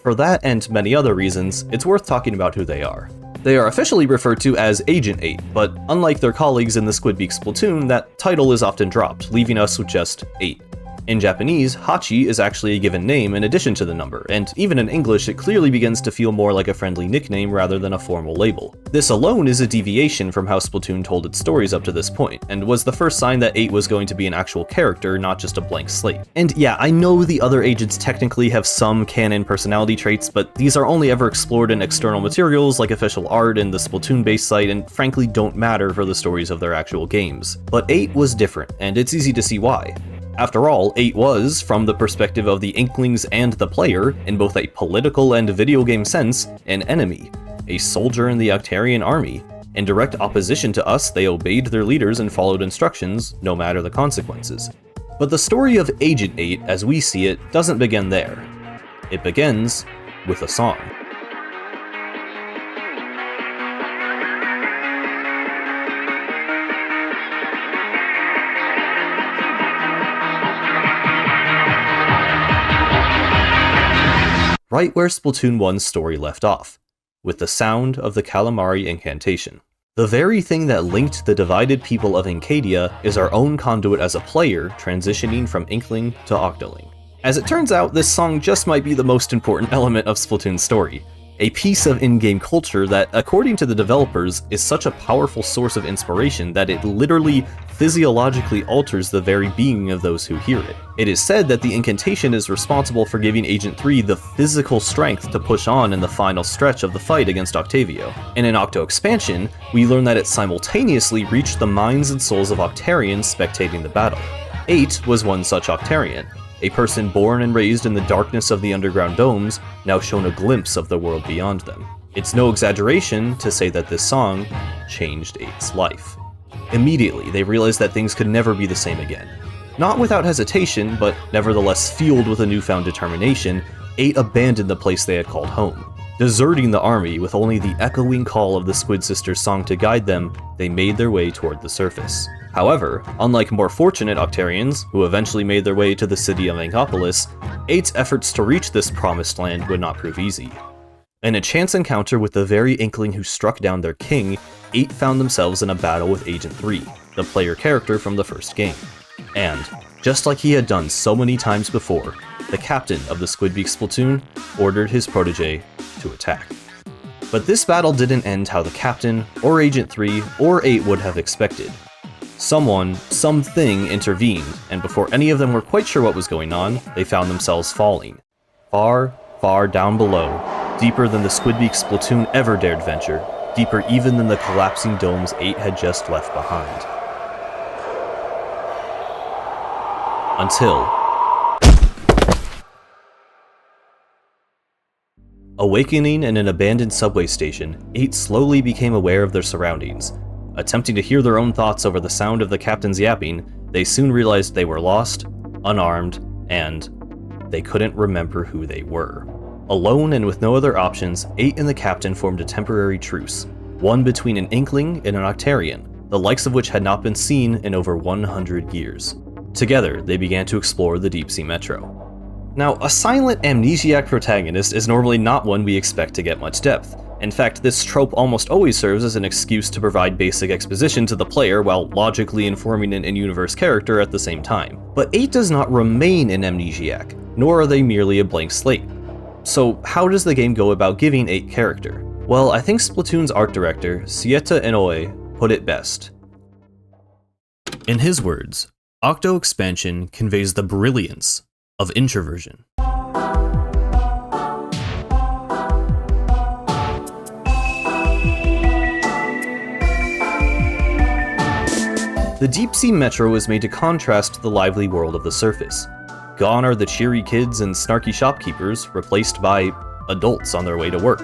Speaker 1: For that and many other reasons, it's worth talking about who they are. They are officially referred to as Agent 8, but unlike their colleagues in the Squidbeak Splatoon, that title is often dropped, leaving us with just 8. In Japanese, Hachi is actually a given name in addition to the number, and even in English it clearly begins to feel more like a friendly nickname rather than a formal label. This alone is a deviation from how Splatoon told its stories up to this point, and was the first sign that 8 was going to be an actual character, not just a blank slate. And yeah, I know the other agents technically have some canon personality traits, but these are only ever explored in external materials like official art and the Splatoon base site, and frankly don't matter for the stories of their actual games. But 8 was different, and it's easy to see why. After all, 8 was, from the perspective of the Inklings and the player, in both a political and video game sense, an enemy, a soldier in the Octarian army. In direct opposition to us, they obeyed their leaders and followed instructions, no matter the consequences. But the story of Agent 8, as we see it, doesn't begin there. It begins with a song. Right where Splatoon 1's story left off, with the sound of the Calamari incantation. The very thing that linked the divided people of Encadia is our own conduit as a player transitioning from Inkling to Octoling. As it turns out, this song just might be the most important element of Splatoon's story, a piece of in-game culture that, according to the developers, is such a powerful source of inspiration that it literally physiologically alters the very being of those who hear it. It is said that the incantation is responsible for giving Agent 3 the physical strength to push on in the final stretch of the fight against Octavio. And in Octo Expansion, we learn that it simultaneously reached the minds and souls of Octarians spectating the battle. 8 was one such Octarian, a person born and raised in the darkness of the underground domes, now shown a glimpse of the world beyond them. It's no exaggeration to say that this song changed 8's life. Immediately, they realized that things could never be the same again. Not without hesitation, but nevertheless fueled with a newfound determination, 8 abandoned the place they had called home. Deserting the army with only the echoing call of the Squid Sisters' song to guide them, they made their way toward the surface. However, unlike more fortunate Octarians, who eventually made their way to the city of Ankopolis, 8's efforts to reach this promised land would not prove easy. In a chance encounter with the very Inkling who struck down their king, 8 found themselves in a battle with Agent 3, the player character from the first game. And, just like he had done so many times before, the captain of the Squidbeak Splatoon, ordered his protege to attack. But this battle didn't end how the captain, or Agent 3, or 8 would have expected. Something intervened, and before any of them were quite sure what was going on, they found themselves falling. Far, far down below, deeper than the Squidbeak Splatoon ever dared venture, deeper even than the collapsing domes 8 had just left behind. Until... Awakening in an abandoned subway station, 8 slowly became aware of their surroundings. Attempting to hear their own thoughts over the sound of the captain's yapping, they soon realized they were lost, unarmed, and they couldn't remember who they were. Alone and with no other options, 8 and the captain formed a temporary truce, one between an Inkling and an Octarian, the likes of which had not been seen in over 100 years. Together, they began to explore the deep-sea metro. Now, a silent amnesiac protagonist is normally not one we expect to get much depth. In fact, this trope almost always serves as an excuse to provide basic exposition to the player while logically informing an in-universe character at the same time. But 8 does not remain an amnesiac, nor are they merely a blank slate. So how does the game go about giving 8 character? Well, I think Splatoon's art director, Sieta Inoue, put it best. In his words, Octo expansion conveys the brilliance of introversion. The deep-sea metro is made to contrast the lively world of the surface. Gone are the cheery kids and snarky shopkeepers, replaced by adults on their way to work.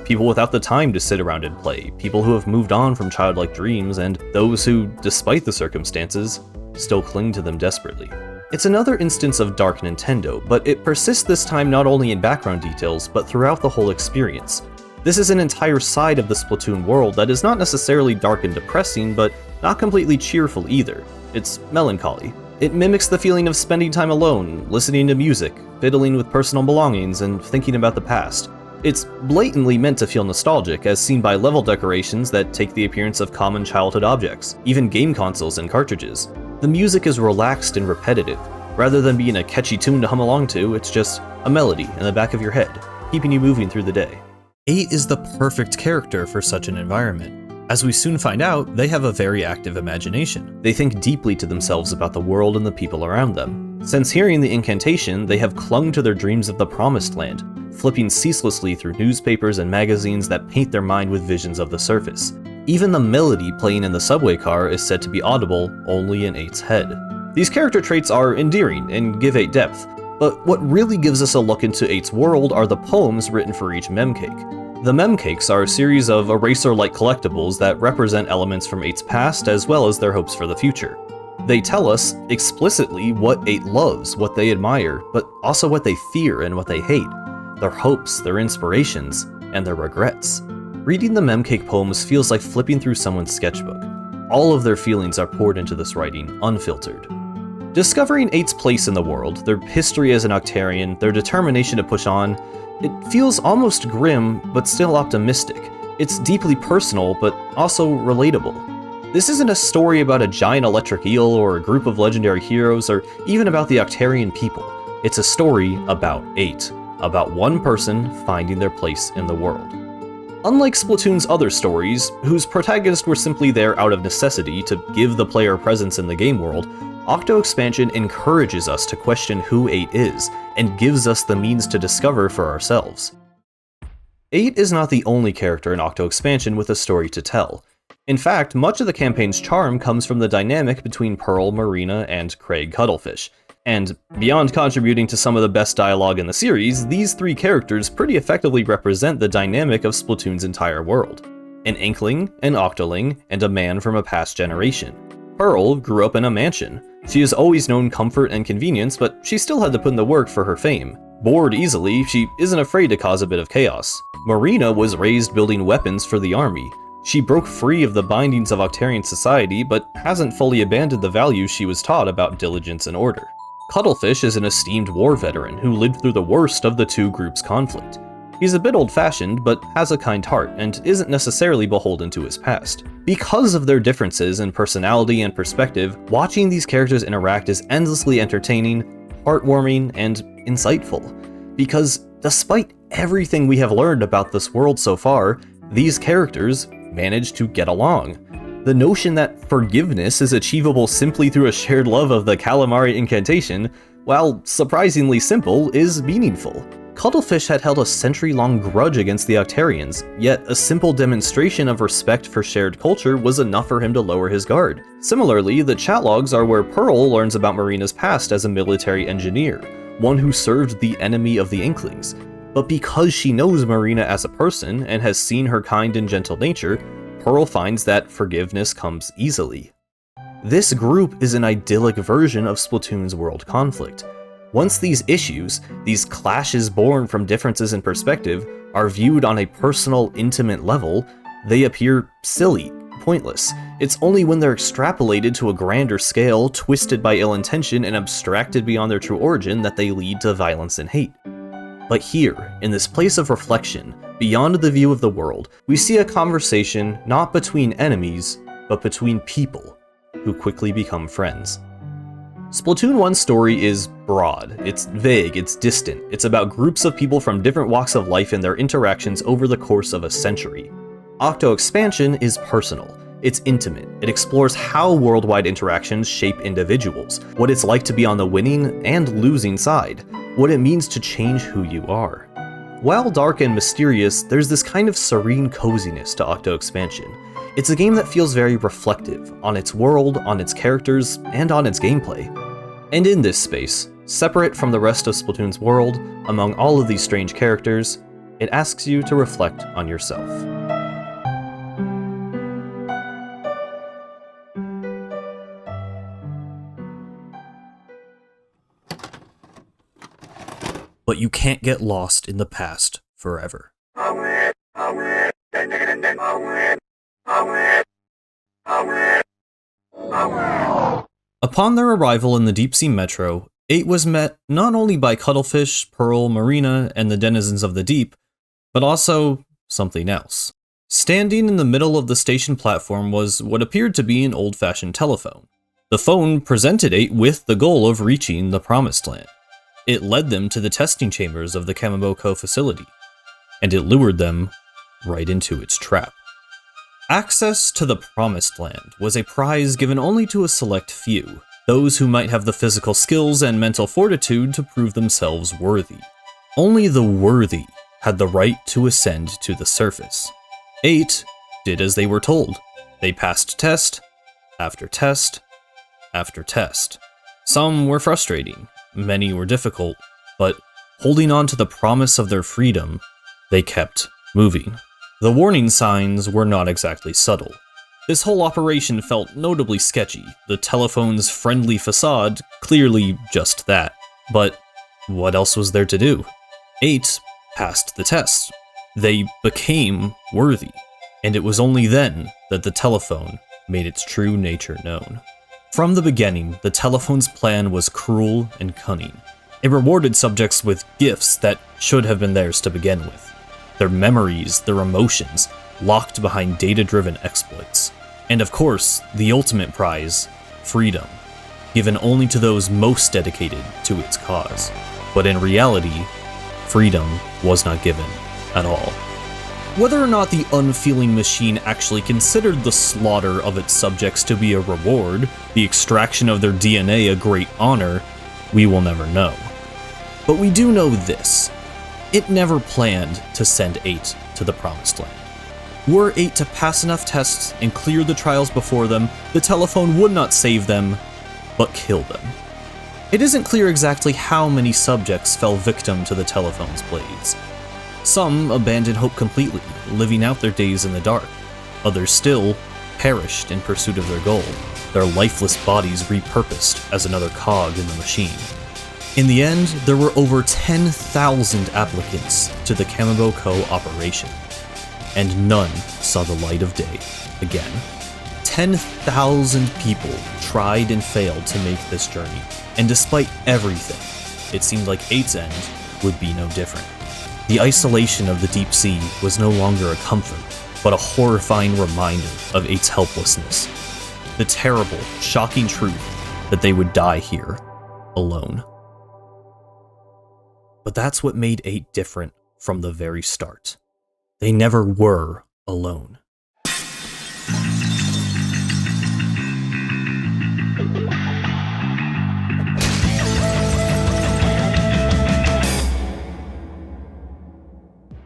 Speaker 1: People without the time to sit around and play, people who have moved on from childlike dreams, and those who, despite the circumstances, still cling to them desperately. It's another instance of dark Nintendo, but it persists this time not only in background details, but throughout the whole experience. This is an entire side of the Splatoon world that is not necessarily dark and depressing, but not completely cheerful either. It's melancholy. It mimics the feeling of spending time alone, listening to music, fiddling with personal belongings, and thinking about the past. It's blatantly meant to feel nostalgic, as seen by level decorations that take the appearance of common childhood objects, even game consoles and cartridges. The music is relaxed and repetitive. Rather than being a catchy tune to hum along to, it's just a melody in the back of your head, keeping you moving through the day. 8 is the perfect character for such an environment. As we soon find out, they have a very active imagination. They think deeply to themselves about the world and the people around them. Since hearing the incantation, they have clung to their dreams of the Promised Land, flipping ceaselessly through newspapers and magazines that paint their mind with visions of the surface. Even the melody playing in the subway car is said to be audible only in 8's head. These character traits are endearing and give 8 depth, but what really gives us a look into 8's world are the poems written for each memcake. The memcakes are a series of eraser-like collectibles that represent elements from 8's past as well as their hopes for the future. They tell us explicitly what 8 loves, what they admire, but also what they fear and what they hate, their hopes, their inspirations, and their regrets. Reading the memcake poems feels like flipping through someone's sketchbook. All of their feelings are poured into this writing, unfiltered. Discovering 8's place in the world, their history as an Octarian, their determination to push on, it feels almost grim, but still optimistic. It's deeply personal, but also relatable. This isn't a story about a giant electric eel or a group of legendary heroes, or even about the Octarian people. It's a story about 8, about one person finding their place in the world. Unlike Splatoon's other stories, whose protagonists were simply there out of necessity to give the player a presence in the game world, Octo Expansion encourages us to question who 8 is, and gives us the means to discover for ourselves. 8 is not the only character in Octo Expansion with a story to tell. In fact, much of the campaign's charm comes from the dynamic between Pearl, Marina, and Craig Cuttlefish. And beyond contributing to some of the best dialogue in the series, these 3 characters pretty effectively represent the dynamic of Splatoon's entire world. An Inkling, an Octoling, and a man from a past generation. Pearl grew up in a mansion. She has always known comfort and convenience, but she still had to put in the work for her fame. Bored easily, she isn't afraid to cause a bit of chaos. Marina was raised building weapons for the army. She broke free of the bindings of Octarian society, but hasn't fully abandoned the values she was taught about diligence and order. Cuttlefish is an esteemed war veteran who lived through the worst of the 2 groups' conflict. He's a bit old-fashioned, but has a kind heart, and isn't necessarily beholden to his past. Because of their differences in personality and perspective, watching these characters interact is endlessly entertaining, heartwarming, and insightful. Because despite everything we have learned about this world so far, these characters manage to get along. The notion that forgiveness is achievable simply through a shared love of the calamari incantation, while surprisingly simple, is meaningful. Cuttlefish had held a century-long grudge against the Octarians, yet a simple demonstration of respect for shared culture was enough for him to lower his guard. Similarly, the chat logs are where Pearl learns about Marina's past as a military engineer, one who served the enemy of the Inklings. But because she knows Marina as a person and has seen her kind and gentle nature, Pearl finds that forgiveness comes easily. This group is an idyllic version of Splatoon's world conflict. Once these issues, these clashes born from differences in perspective, are viewed on a personal, intimate level, they appear silly, pointless. It's only when they're extrapolated to a grander scale, twisted by ill intention, and abstracted beyond their true origin that they lead to violence and hate. But here, in this place of reflection, beyond the view of the world, we see a conversation not between enemies, but between people, who quickly become friends. Splatoon 1's story is broad, it's vague, it's distant, it's about groups of people from different walks of life and their interactions over the course of a century. Octo Expansion is personal, it's intimate, it explores how worldwide interactions shape individuals, what it's like to be on the winning and losing side, what it means to change who you are. While dark and mysterious, there's this kind of serene coziness to Octo Expansion. It's a game that feels very reflective on its world, on its characters, and on its gameplay. And in this space, separate from the rest of Splatoon's world, among all of these strange characters, it asks you to reflect on yourself. But you can't get lost in the past forever. Upon their arrival in the Deep-Sea Metro, 8 was met not only by Cuttlefish, Pearl, Marina, and the denizens of the deep, but also something else. Standing in the middle of the station platform was what appeared to be an old-fashioned telephone. The phone presented 8 with the goal of reaching the Promised Land. It led them to the testing chambers of the Kamaboko facility, and it lured them right into its trap. Access to the Promised Land was a prize given only to a select few, those who might have the physical skills and mental fortitude to prove themselves worthy. Only the worthy had the right to ascend to the surface. 8 did as they were told. They passed test after test after test. Some were frustrating, many were difficult, but holding on to the promise of their freedom, they kept moving. The warning signs were not exactly subtle. This whole operation felt notably sketchy, the telephone's friendly facade clearly just that. But what else was there to do? 8 passed the test. They became worthy, and it was only then that the telephone made its true nature known. From the beginning, the telephone's plan was cruel and cunning. It rewarded subjects with gifts that should have been theirs to begin with. Their memories, their emotions, locked behind data-driven exploits. And of course, the ultimate prize, freedom, given only to those most dedicated to its cause. But in reality, freedom was not given at all. Whether or not the unfeeling machine actually considered the slaughter of its subjects to be a reward, the extraction of their DNA a great honor, we will never know. But we do know this. It never planned to send 8 to the Promised Land. Were 8 to pass enough tests and clear the trials before them, the telephone would not save them, but kill them. It isn't clear exactly how many subjects fell victim to the telephone's blades. Some abandoned hope completely, living out their days in the dark. Others still perished in pursuit of their goal, their lifeless bodies repurposed as another cog in the machine. In the end, there were over 10,000 applicants to the Kamaboko operation, and none saw the light of day again. 10,000 people tried and failed to make this journey, and despite everything, it seemed like 8's end would be no different. The isolation of the deep sea was no longer a comfort, but a horrifying reminder of 8's helplessness. The terrible, shocking truth that they would die here, alone. But that's what made 8 different from the very start. They never were alone.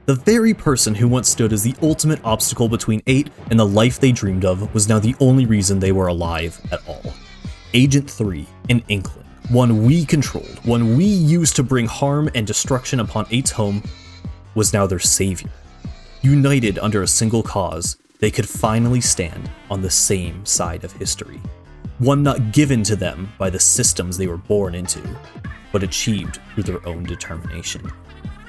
Speaker 1: The very person who once stood as the ultimate obstacle between 8 and the life they dreamed of was now the only reason they were alive at all. Agent 3, an Inkling, one we controlled, one we used to bring harm and destruction upon 8's home, was now their savior. United under a single cause, they could finally stand on the same side of history. One not given to them by the systems they were born into, but achieved through their own determination.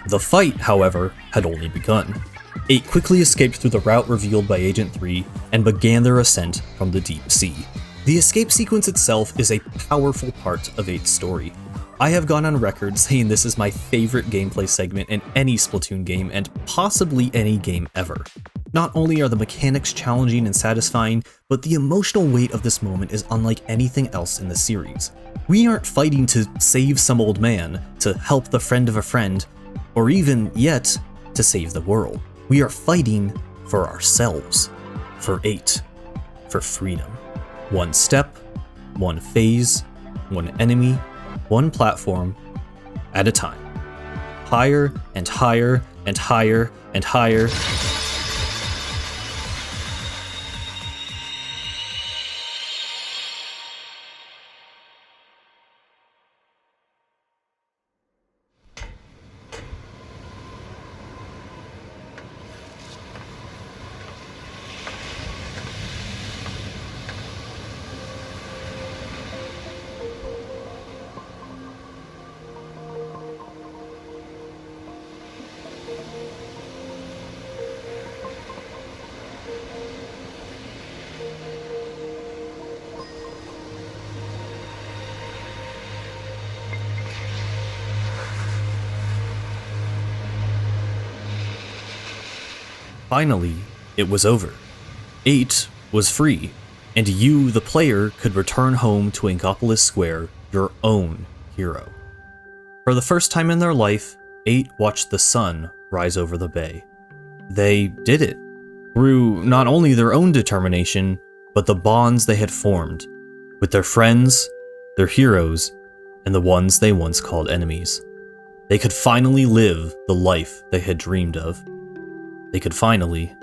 Speaker 1: The fight, however, had only begun. 8 quickly escaped through the route revealed by Agent 3 and began their ascent from the deep sea. The escape sequence itself is a powerful part of 8's story. I have gone on record saying this is my favorite gameplay segment in any Splatoon game and possibly any game ever. Not only are the mechanics challenging and satisfying, but the emotional weight of this moment is unlike anything else in the series. We aren't fighting to save some old man, to help the friend of a friend, or even yet, to save the world. We are fighting for ourselves, for 8, for freedom. One step, one phase, one enemy, one platform at a time. Higher and higher and higher and higher. Finally, it was over. 8 was free, and you, the player, could return home to Angopolis Square, your own hero. For the first time in their life, 8 watched the sun rise over the bay. They did it, through not only their own determination, but the bonds they had formed with their friends, their heroes, and the ones they once called enemies. They could finally live the life they had dreamed of. They could finally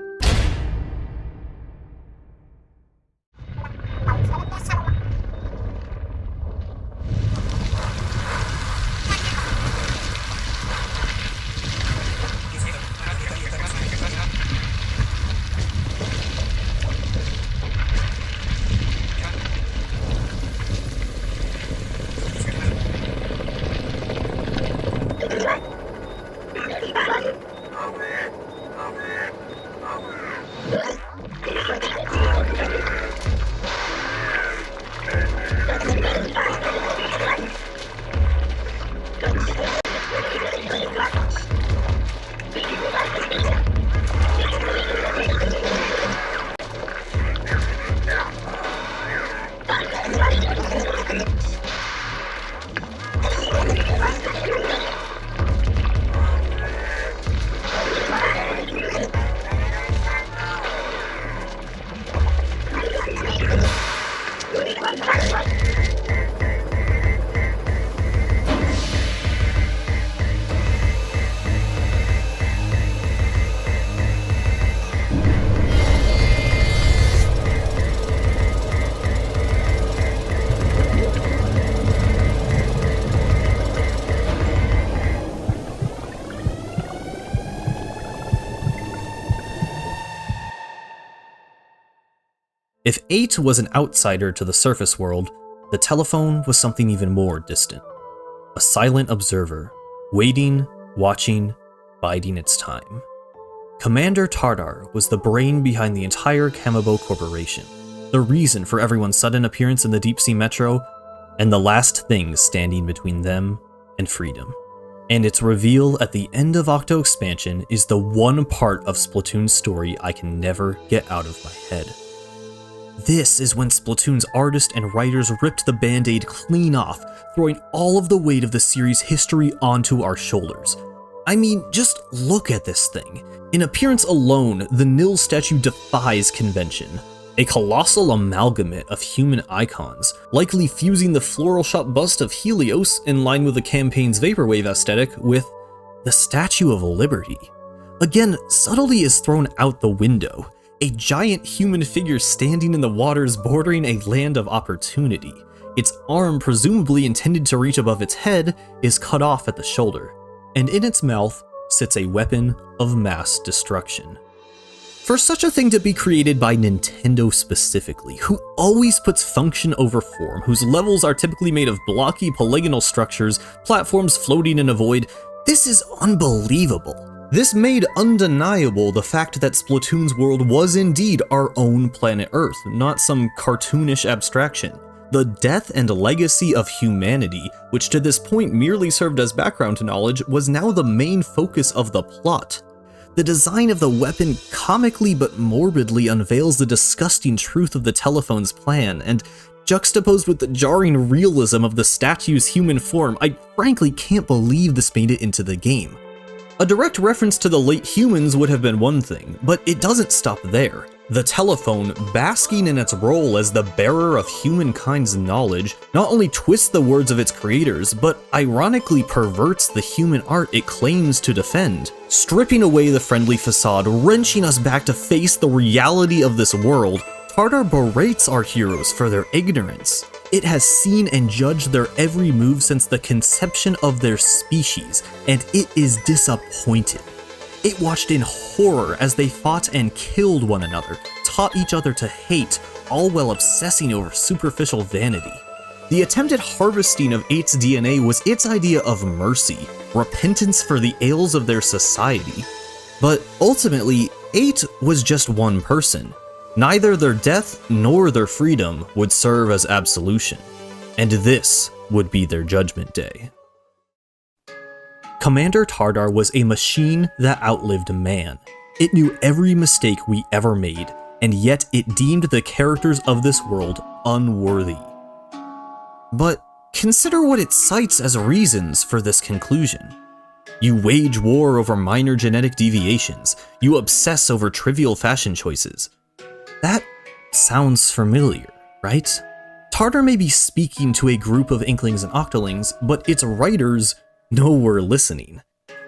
Speaker 1: If 8 was an outsider to the surface world, the telephone was something even more distant. A silent observer, waiting, watching, biding its time. Commander Tartar was the brain behind the entire Kamabo Corporation, the reason for everyone's sudden appearance in the Deep Sea Metro, and the last thing standing between them and freedom. And its reveal at the end of Octo Expansion is the one part of Splatoon's story I can never get out of my head. This is when Splatoon's artists and writers ripped the band-aid clean off, throwing all of the weight of the series' history onto our shoulders. I mean, just look at this thing. In appearance alone, the Nil statue defies convention. A colossal amalgamate of human icons, likely fusing the floral shop bust of Helios in line with the campaign's vaporwave aesthetic with the Statue of Liberty. Again, subtlety is thrown out the window. A giant human figure standing in the waters bordering a land of opportunity. Its arm, presumably intended to reach above its head, is cut off at the shoulder, and in its mouth sits a weapon of mass destruction. For such a thing to be created by Nintendo specifically, who always puts function over form, whose levels are typically made of blocky polygonal structures, platforms floating in a void, this is unbelievable. This made undeniable the fact that Splatoon's world was indeed our own planet Earth, not some cartoonish abstraction. The death and legacy of humanity, which to this point merely served as background knowledge, was now the main focus of the plot. The design of the weapon comically but morbidly unveils the disgusting truth of the telephone's plan, and juxtaposed with the jarring realism of the statue's human form, I frankly can't believe this made it into the game. A direct reference to the late humans would have been one thing, but it doesn't stop there. The telephone, basking in its role as the bearer of humankind's knowledge, not only twists the words of its creators, but ironically perverts the human art it claims to defend, stripping away the friendly facade, wrenching us back to face the reality of this world. Tartar berates our heroes for their ignorance. It has seen and judged their every move since the conception of their species, and it is disappointed. It watched in horror as they fought and killed one another, taught each other to hate, all while obsessing over superficial vanity. The attempted harvesting of 8's DNA was its idea of mercy, repentance for the ails of their society. But ultimately, 8 was just one person. Neither their death nor their freedom would serve as absolution, and this would be their judgment day. Commander Tartar was a machine that outlived man. It knew every mistake we ever made, and yet it deemed the characters of this world unworthy. But consider what it cites as reasons for this conclusion. You wage war over minor genetic deviations. You obsess over trivial fashion choices. That sounds familiar, right? Tartar may be speaking to a group of Inklings and Octolings, but its writers know we're listening.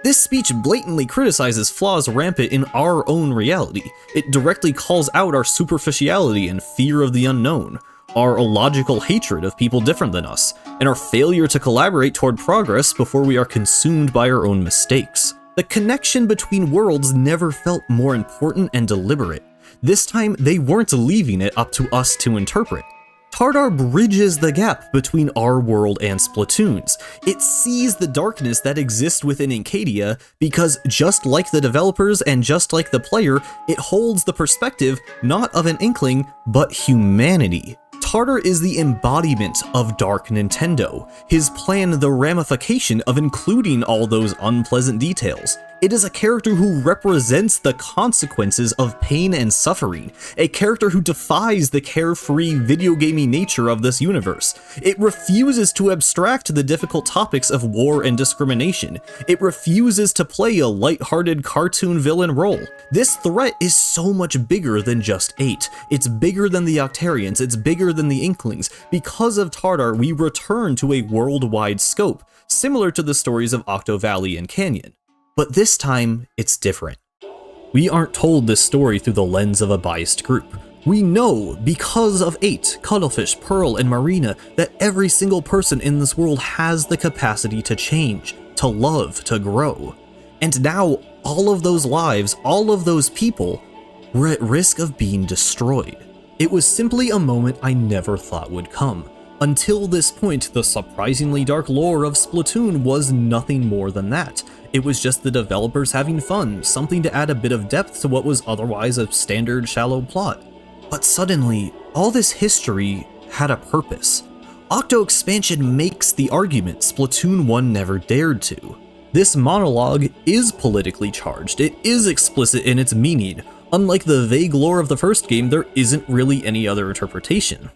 Speaker 1: This speech blatantly criticizes flaws rampant in our own reality. It directly calls out our superficiality and fear of the unknown, our illogical hatred of people different than us, and our failure to collaborate toward progress before we are consumed by our own mistakes. The connection between worlds never felt more important and deliberate. This time, they weren't leaving it up to us to interpret. Tartar bridges the gap between our world and Splatoon's. It sees the darkness that exists within Encadia because just like the developers and just like the player, it holds the perspective not of an Inkling, but humanity. Tartar is the embodiment of Dark Nintendo, his plan the ramification of including all those unpleasant details. It is a character who represents the consequences of pain and suffering, a character who defies the carefree video gaming nature of this universe. It refuses to abstract the difficult topics of war and discrimination. It refuses to play a lighthearted cartoon villain role. This threat is so much bigger than just 8. It's bigger than the Octarians, it's bigger than the Inklings. Because of Tartar, we return to a worldwide scope, similar to the stories of Octo Valley and Canyon. But this time, it's different. We aren't told this story through the lens of a biased group. We know, because of 8, Cuttlefish, Pearl, and Marina, that every single person in this world has the capacity to change, to love, to grow. And now, all of those lives, all of those people, were at risk of being destroyed. It was simply a moment I never thought would come. Until this point, the surprisingly dark lore of Splatoon was nothing more than that. It was just the developers having fun, something to add a bit of depth to what was otherwise a standard shallow plot. But suddenly, all this history had a purpose. Octo Expansion makes the argument Splatoon 1 never dared to. This monologue is politically charged, it is explicit in its meaning. Unlike the vague lore of the first game, there isn't really any other interpretation.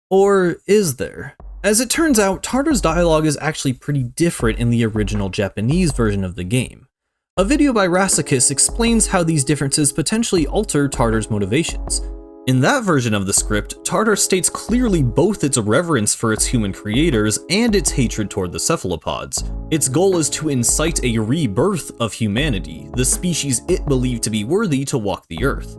Speaker 1: Or is there? As it turns out, Tartar's dialogue is actually pretty different in the original Japanese version of the game. A video by Rassicus explains how these differences potentially alter Tartar's motivations. In that version of the script, Tartar states clearly both its reverence for its human creators and its hatred toward the cephalopods. Its goal is to incite a rebirth of humanity, the species it believed to be worthy to walk the earth.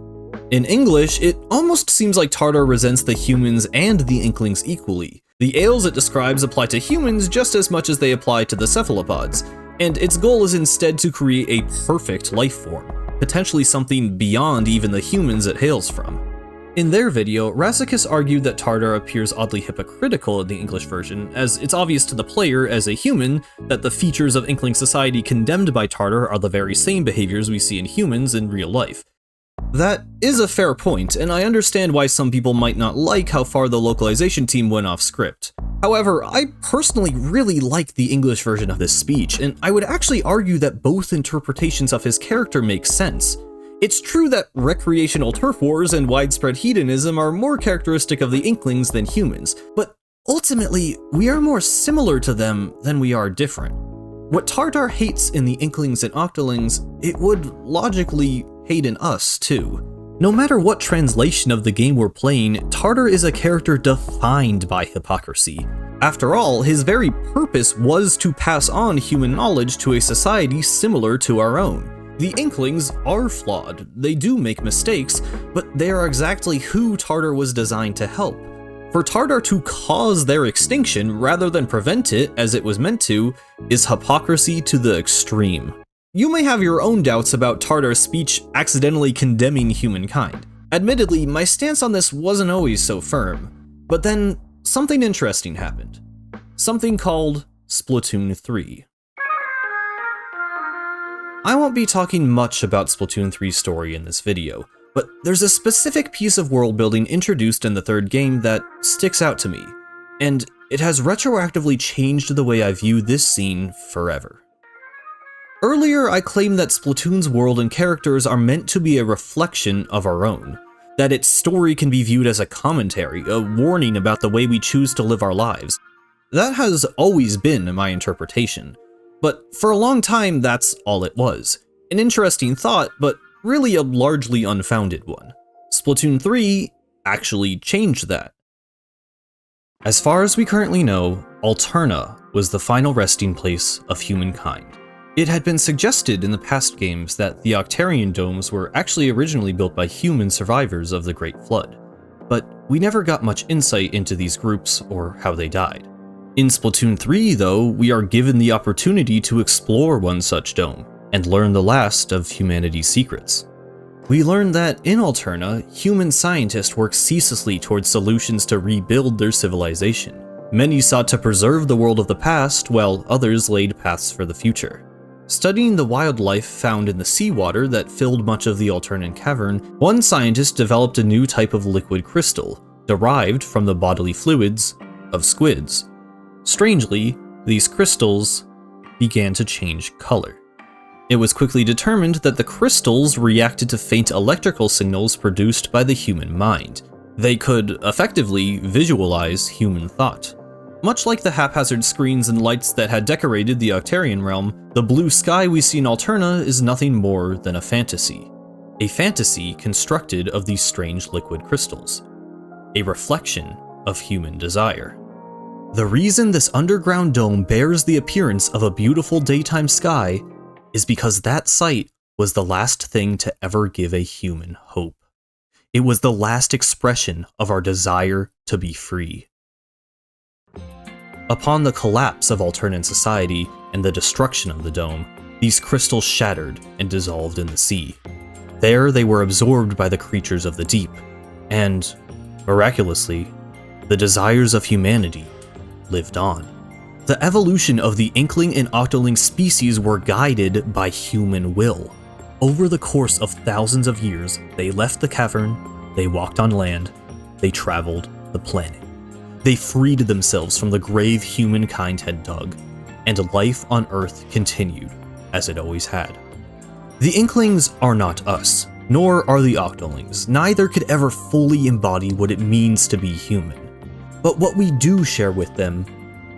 Speaker 1: In English, it almost seems like Tartar resents the humans and the Inklings equally. The ails it describes apply to humans just as much as they apply to the cephalopods, and its goal is instead to create a perfect life form, potentially something beyond even the humans it hails from. In their video, Rassicus argued that Tartar appears oddly hypocritical in the English version, as it's obvious to the player as a human that the features of Inkling society condemned by Tartar are the very same behaviors we see in humans in real life. That is a fair point, and I understand why some people might not like how far the localization team went off script. However, I personally really like the English version of this speech, and I would actually argue that both interpretations of his character make sense. It's true that recreational turf wars and widespread hedonism are more characteristic of the Inklings than humans, but ultimately, we are more similar to them than we are different. What Tartar hates in the Inklings and Octolings, it would logically hate in us too. No matter what translation of the game we're playing, Tartar is a character defined by hypocrisy. After all, his very purpose was to pass on human knowledge to a society similar to our own. The Inklings are flawed, they do make mistakes, but they are exactly who Tartar was designed to help. For Tartar to cause their extinction rather than prevent it, as it was meant to, is hypocrisy to the extreme. You may have your own doubts about Tartar's speech accidentally condemning humankind. Admittedly, my stance on this wasn't always so firm, but then something interesting happened. Something called Splatoon 3. I won't be talking much about Splatoon 3's story in this video, but there's a specific piece of world building introduced in the third game that sticks out to me, and it has retroactively changed the way I view this scene forever. Earlier, I claimed that Splatoon's world and characters are meant to be a reflection of our own, that its story can be viewed as a commentary, a warning about the way we choose to live our lives. That has always been my interpretation. But for a long time, that's all it was. An interesting thought, but really a largely unfounded one. Splatoon 3 actually changed that. As far as we currently know, Alterna was the final resting place of humankind. It had been suggested in the past games that the Octarian domes were actually originally built by human survivors of the Great Flood, but we never got much insight into these groups or how they died. In Splatoon 3, though, we are given the opportunity to explore one such dome, and learn the last of humanity's secrets. We learn that in Alterna, human scientists work ceaselessly towards solutions to rebuild their civilization. Many sought to preserve the world of the past, while others laid paths for the future. Studying the wildlife found in the seawater that filled much of the Alternan cavern, one scientist developed a new type of liquid crystal, derived from the bodily fluids of squids. Strangely, these crystals began to change color. It was quickly determined that the crystals reacted to faint electrical signals produced by the human mind. They could effectively visualize human thought. Much like the haphazard screens and lights that had decorated the Octarian realm, the blue sky we see in Alterna is nothing more than a fantasy. A fantasy constructed of these strange liquid crystals. A reflection of human desire. The reason this underground dome bears the appearance of a beautiful daytime sky is because that sight was the last thing to ever give a human hope. It was the last expression of our desire to be free. Upon the collapse of Alternan society and the destruction of the dome, these crystals shattered and dissolved in the sea. There they were absorbed by the creatures of the deep, and, miraculously, the desires of humanity lived on. The evolution of the Inkling and Octoling species were guided by human will. Over the course of thousands of years, they left the cavern, they walked on land, they traveled the planet. They freed themselves from the grave humankind had dug, and life on Earth continued, as it always had. The Inklings are not us, nor are the Octolings. Neither could ever fully embody what it means to be human. But what we do share with them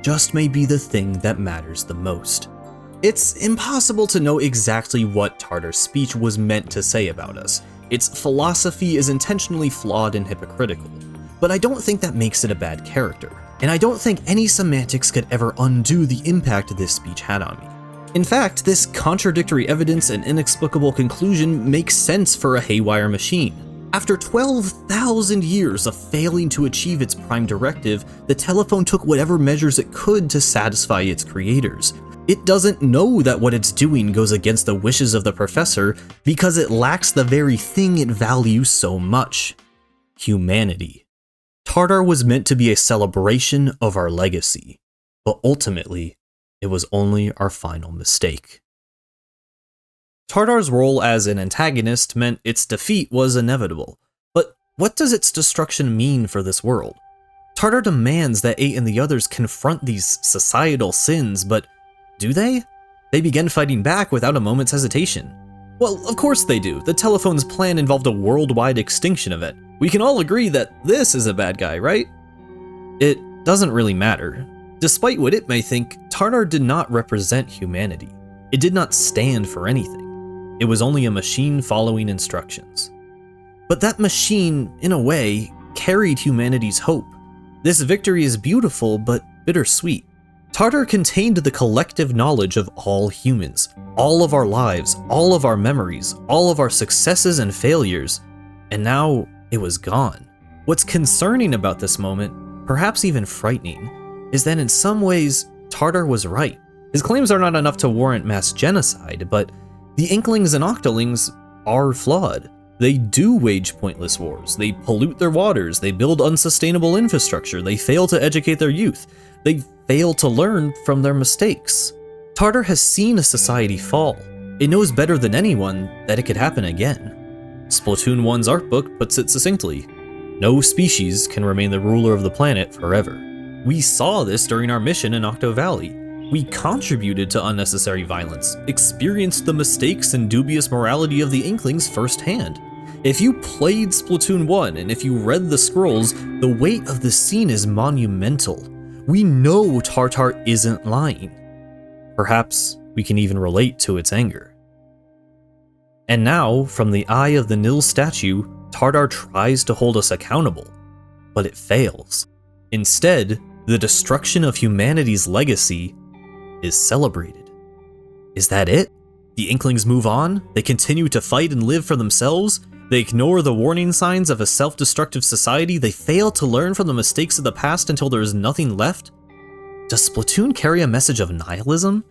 Speaker 1: just may be the thing that matters the most. It's impossible to know exactly what Tartar's speech was meant to say about us. Its philosophy is intentionally flawed and hypocritical, but I don't think that makes it a bad character, and I don't think any semantics could ever undo the impact this speech had on me. In fact, this contradictory evidence and inexplicable conclusion makes sense for a haywire machine. After 12,000 years of failing to achieve its prime directive, the telephone took whatever measures it could to satisfy its creators. It doesn't know that what it's doing goes against the wishes of the professor because it lacks the very thing it values so much: humanity. Tartar was meant to be a celebration of our legacy, but ultimately, it was only our final mistake. Tartar's role as an antagonist meant its defeat was inevitable, but what does its destruction mean for this world? Tartar demands that 8 and the others confront these societal sins, but do they? They begin fighting back without a moment's hesitation. Well, of course they do. The telephone's plan involved a worldwide extinction event. We can all agree that this is a bad guy, right? It doesn't really matter. Despite what it may think, Tartar did not represent humanity. It did not stand for anything. It was only a machine following instructions. But that machine, in a way, carried humanity's hope. This victory is beautiful, but bittersweet. Tartar contained the collective knowledge of all humans, all of our lives, all of our memories, all of our successes and failures, and now it was gone. What's concerning about this moment, perhaps even frightening, is that in some ways, Tartar was right. His claims are not enough to warrant mass genocide, but the Inklings and Octolings are flawed. They do wage pointless wars, they pollute their waters, they build unsustainable infrastructure, they fail to educate their youth, they fail to learn from their mistakes. Tartar has seen a society fall. It knows better than anyone that it could happen again. Splatoon 1's art book puts it succinctly: no species can remain the ruler of the planet forever. We saw this during our mission in Octo Valley. We contributed to unnecessary violence, experienced the mistakes and dubious morality of the Inklings firsthand. If you played Splatoon 1 and if you read the scrolls, the weight of the scene is monumental. We know Tartar isn't lying. Perhaps we can even relate to its anger. And now, from the eye of the Nil statue, Tartar tries to hold us accountable, but it fails. Instead, the destruction of humanity's legacy is celebrated. Is that it? The Inklings move on? They continue to fight and live for themselves? They ignore the warning signs of a self-destructive society? They fail to learn from the mistakes of the past until there is nothing left? Does Splatoon carry a message of nihilism?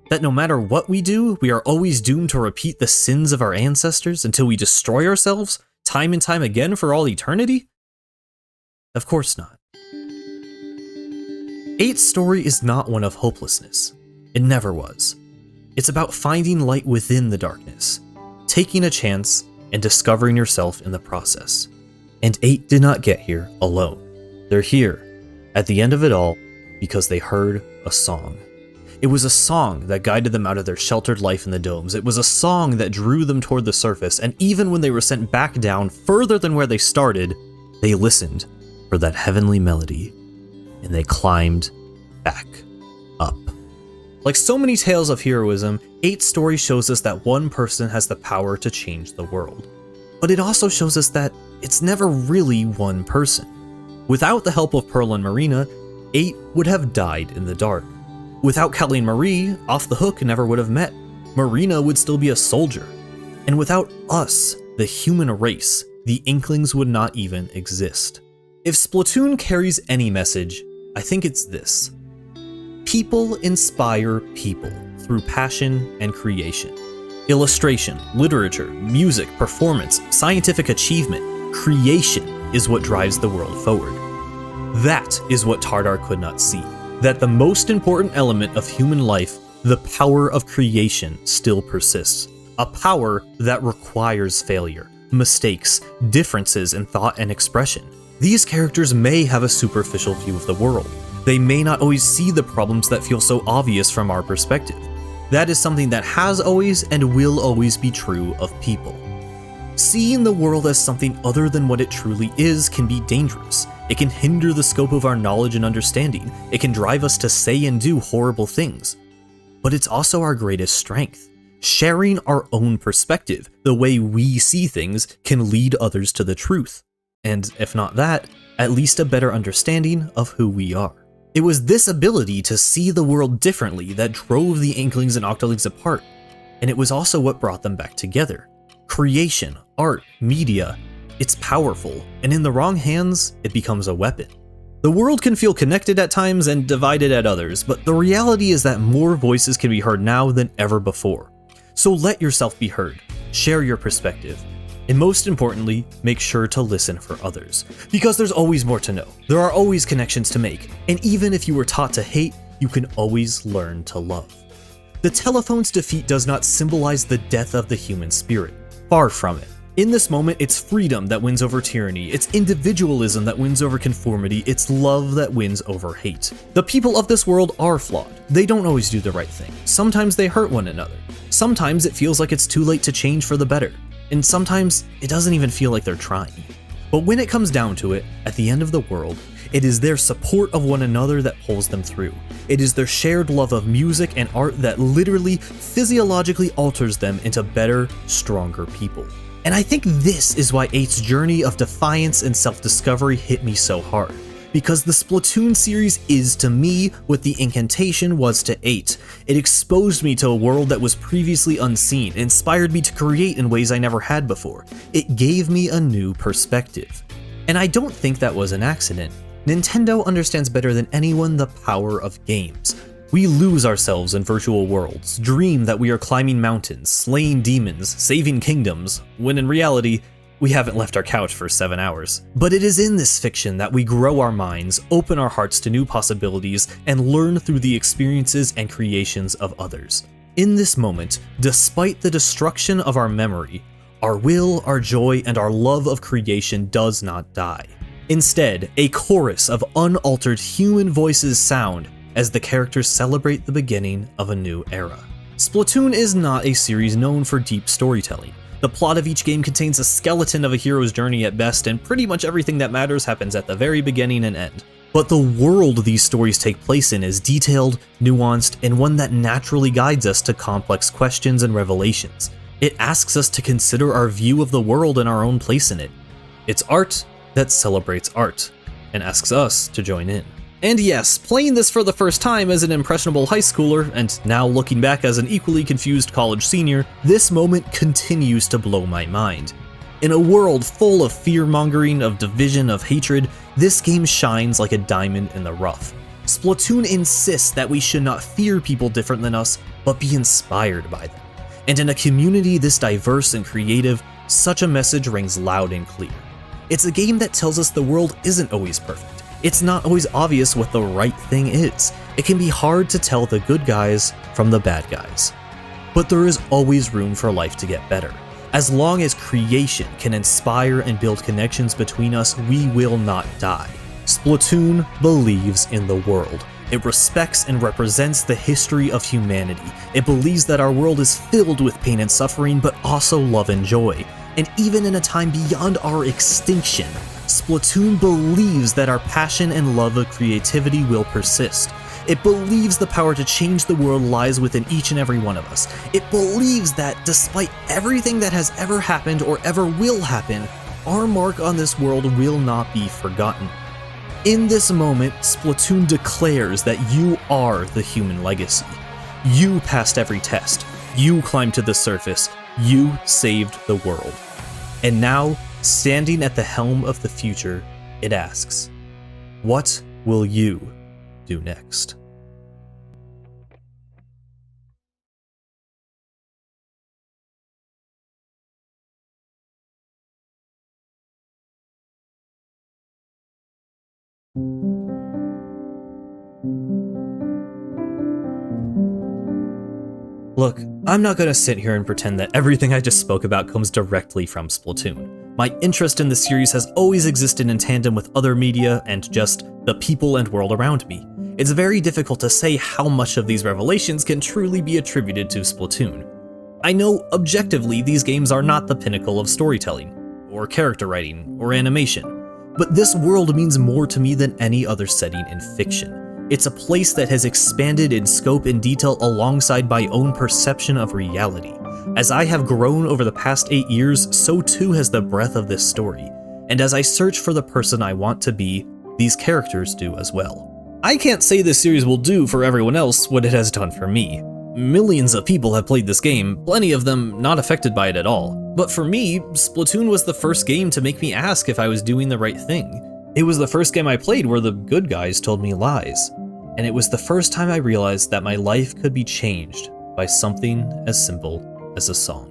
Speaker 1: That no matter what we do, we are always doomed to repeat the sins of our ancestors until we destroy ourselves, time and time again for all eternity? Of course not. 8's story is not one of hopelessness. It never was. It's about finding light within the darkness, taking a chance, and discovering yourself in the process. And 8 did not get here alone. They're here, at the end of it all, because they heard a song. It was a song that guided them out of their sheltered life in the domes. It was a song that drew them toward the surface, and even when they were sent back down further than where they started, they listened for that heavenly melody, and they climbed back up. Like so many tales of heroism, 8's story shows us that one person has the power to change the world. But it also shows us that it's never really one person. Without the help of Pearl and Marina, 8 would have died in the dark. Without Kelly and Marie, Off the Hook never would have met. Marina would still be a soldier. And without us, the human race, the Inklings would not even exist. If Splatoon carries any message, I think it's this. People inspire people through passion and creation. Illustration, literature, music, performance, scientific achievement, creation is what drives the world forward. That is what Tartar could not see. That the most important element of human life, the power of creation, still persists. A power that requires failure, mistakes, differences in thought and expression. These characters may have a superficial view of the world. They may not always see the problems that feel so obvious from our perspective. That is something that has always and will always be true of people. Seeing the world as something other than what it truly is can be dangerous. It can hinder the scope of our knowledge and understanding. It can drive us to say and do horrible things. But it's also our greatest strength. Sharing our own perspective, the way we see things, can lead others to the truth. And if not that, at least a better understanding of who we are. It was this ability to see the world differently that drove the Inklings and Octolings apart, and it was also what brought them back together. Creation, art, media, it's powerful, and in the wrong hands, it becomes a weapon. The world can feel connected at times and divided at others, but the reality is that more voices can be heard now than ever before. So let yourself be heard, share your perspective, and most importantly, make sure to listen for others. Because there's always more to know, there are always connections to make, and even if you were taught to hate, you can always learn to love. The telephone's defeat does not symbolize the death of the human spirit. Far from it. In this moment, it's freedom that wins over tyranny, it's individualism that wins over conformity, it's love that wins over hate. The people of this world are flawed. They don't always do the right thing. Sometimes they hurt one another. Sometimes it feels like it's too late to change for the better. And sometimes it doesn't even feel like they're trying. But when it comes down to it, at the end of the world, it is their support of one another that pulls them through. It is their shared love of music and art that literally, physiologically alters them into better, stronger people. And I think this is why 8's journey of defiance and self-discovery hit me so hard. Because the Splatoon series is to me what the incantation was to 8. It exposed me to a world that was previously unseen, inspired me to create in ways I never had before. It gave me a new perspective. And I don't think that was an accident. Nintendo understands better than anyone the power of games. We lose ourselves in virtual worlds, dream that we are climbing mountains, slaying demons, saving kingdoms, when in reality, we haven't left our couch for 7 hours. But it is in this fiction that we grow our minds, open our hearts to new possibilities, and learn through the experiences and creations of others. In this moment, despite the destruction of our memory, our will, our joy, and our love of creation does not die. Instead, a chorus of unaltered human voices sound as the characters celebrate the beginning of a new era. Splatoon is not a series known for deep storytelling. The plot of each game contains a skeleton of a hero's journey at best, and pretty much everything that matters happens at the very beginning and end. But the world these stories take place in is detailed, nuanced, and one that naturally guides us to complex questions and revelations. It asks us to consider our view of the world and our own place in it. It's art that celebrates art, and asks us to join in. And yes, playing this for the first time as an impressionable high schooler, and now looking back as an equally confused college senior, this moment continues to blow my mind. In a world full of fear-mongering, of division, of hatred, this game shines like a diamond in the rough. Splatoon insists that we should not fear people different than us, but be inspired by them. And in a community this diverse and creative, such a message rings loud and clear. It's a game that tells us the world isn't always perfect. It's not always obvious what the right thing is. It can be hard to tell the good guys from the bad guys. But there is always room for life to get better. As long as creation can inspire and build connections between us, we will not die. Splatoon believes in the world. It respects and represents the history of humanity. It believes that our world is filled with pain and suffering, but also love and joy. And even in a time beyond our extinction, Splatoon believes that our passion and love of creativity will persist. It believes the power to change the world lies within each and every one of us. It believes that despite everything that has ever happened or ever will happen, our mark on this world will not be forgotten. In this moment, Splatoon declares that you are the human legacy. You passed every test. You climbed to the surface. You saved the world. And now, standing at the helm of the future, it asks, what will you do next? Look, I'm not gonna sit here and pretend that everything I just spoke about comes directly from Splatoon. My interest in the series has always existed in tandem with other media and just the people and world around me. It's very difficult to say how much of these revelations can truly be attributed to Splatoon. I know objectively these games are not the pinnacle of storytelling, or character writing, or animation, but this world means more to me than any other setting in fiction. It's a place that has expanded in scope and detail alongside my own perception of reality. As I have grown over the past 8 years, so too has the breadth of this story, and as I search for the person I want to be, these characters do as well. I can't say this series will do for everyone else what it has done for me. Millions of people have played this game, plenty of them not affected by it at all. But for me, Splatoon was the first game to make me ask if I was doing the right thing. It was the first game I played where the good guys told me lies. And it was the first time I realized that my life could be changed by something as simple as a song.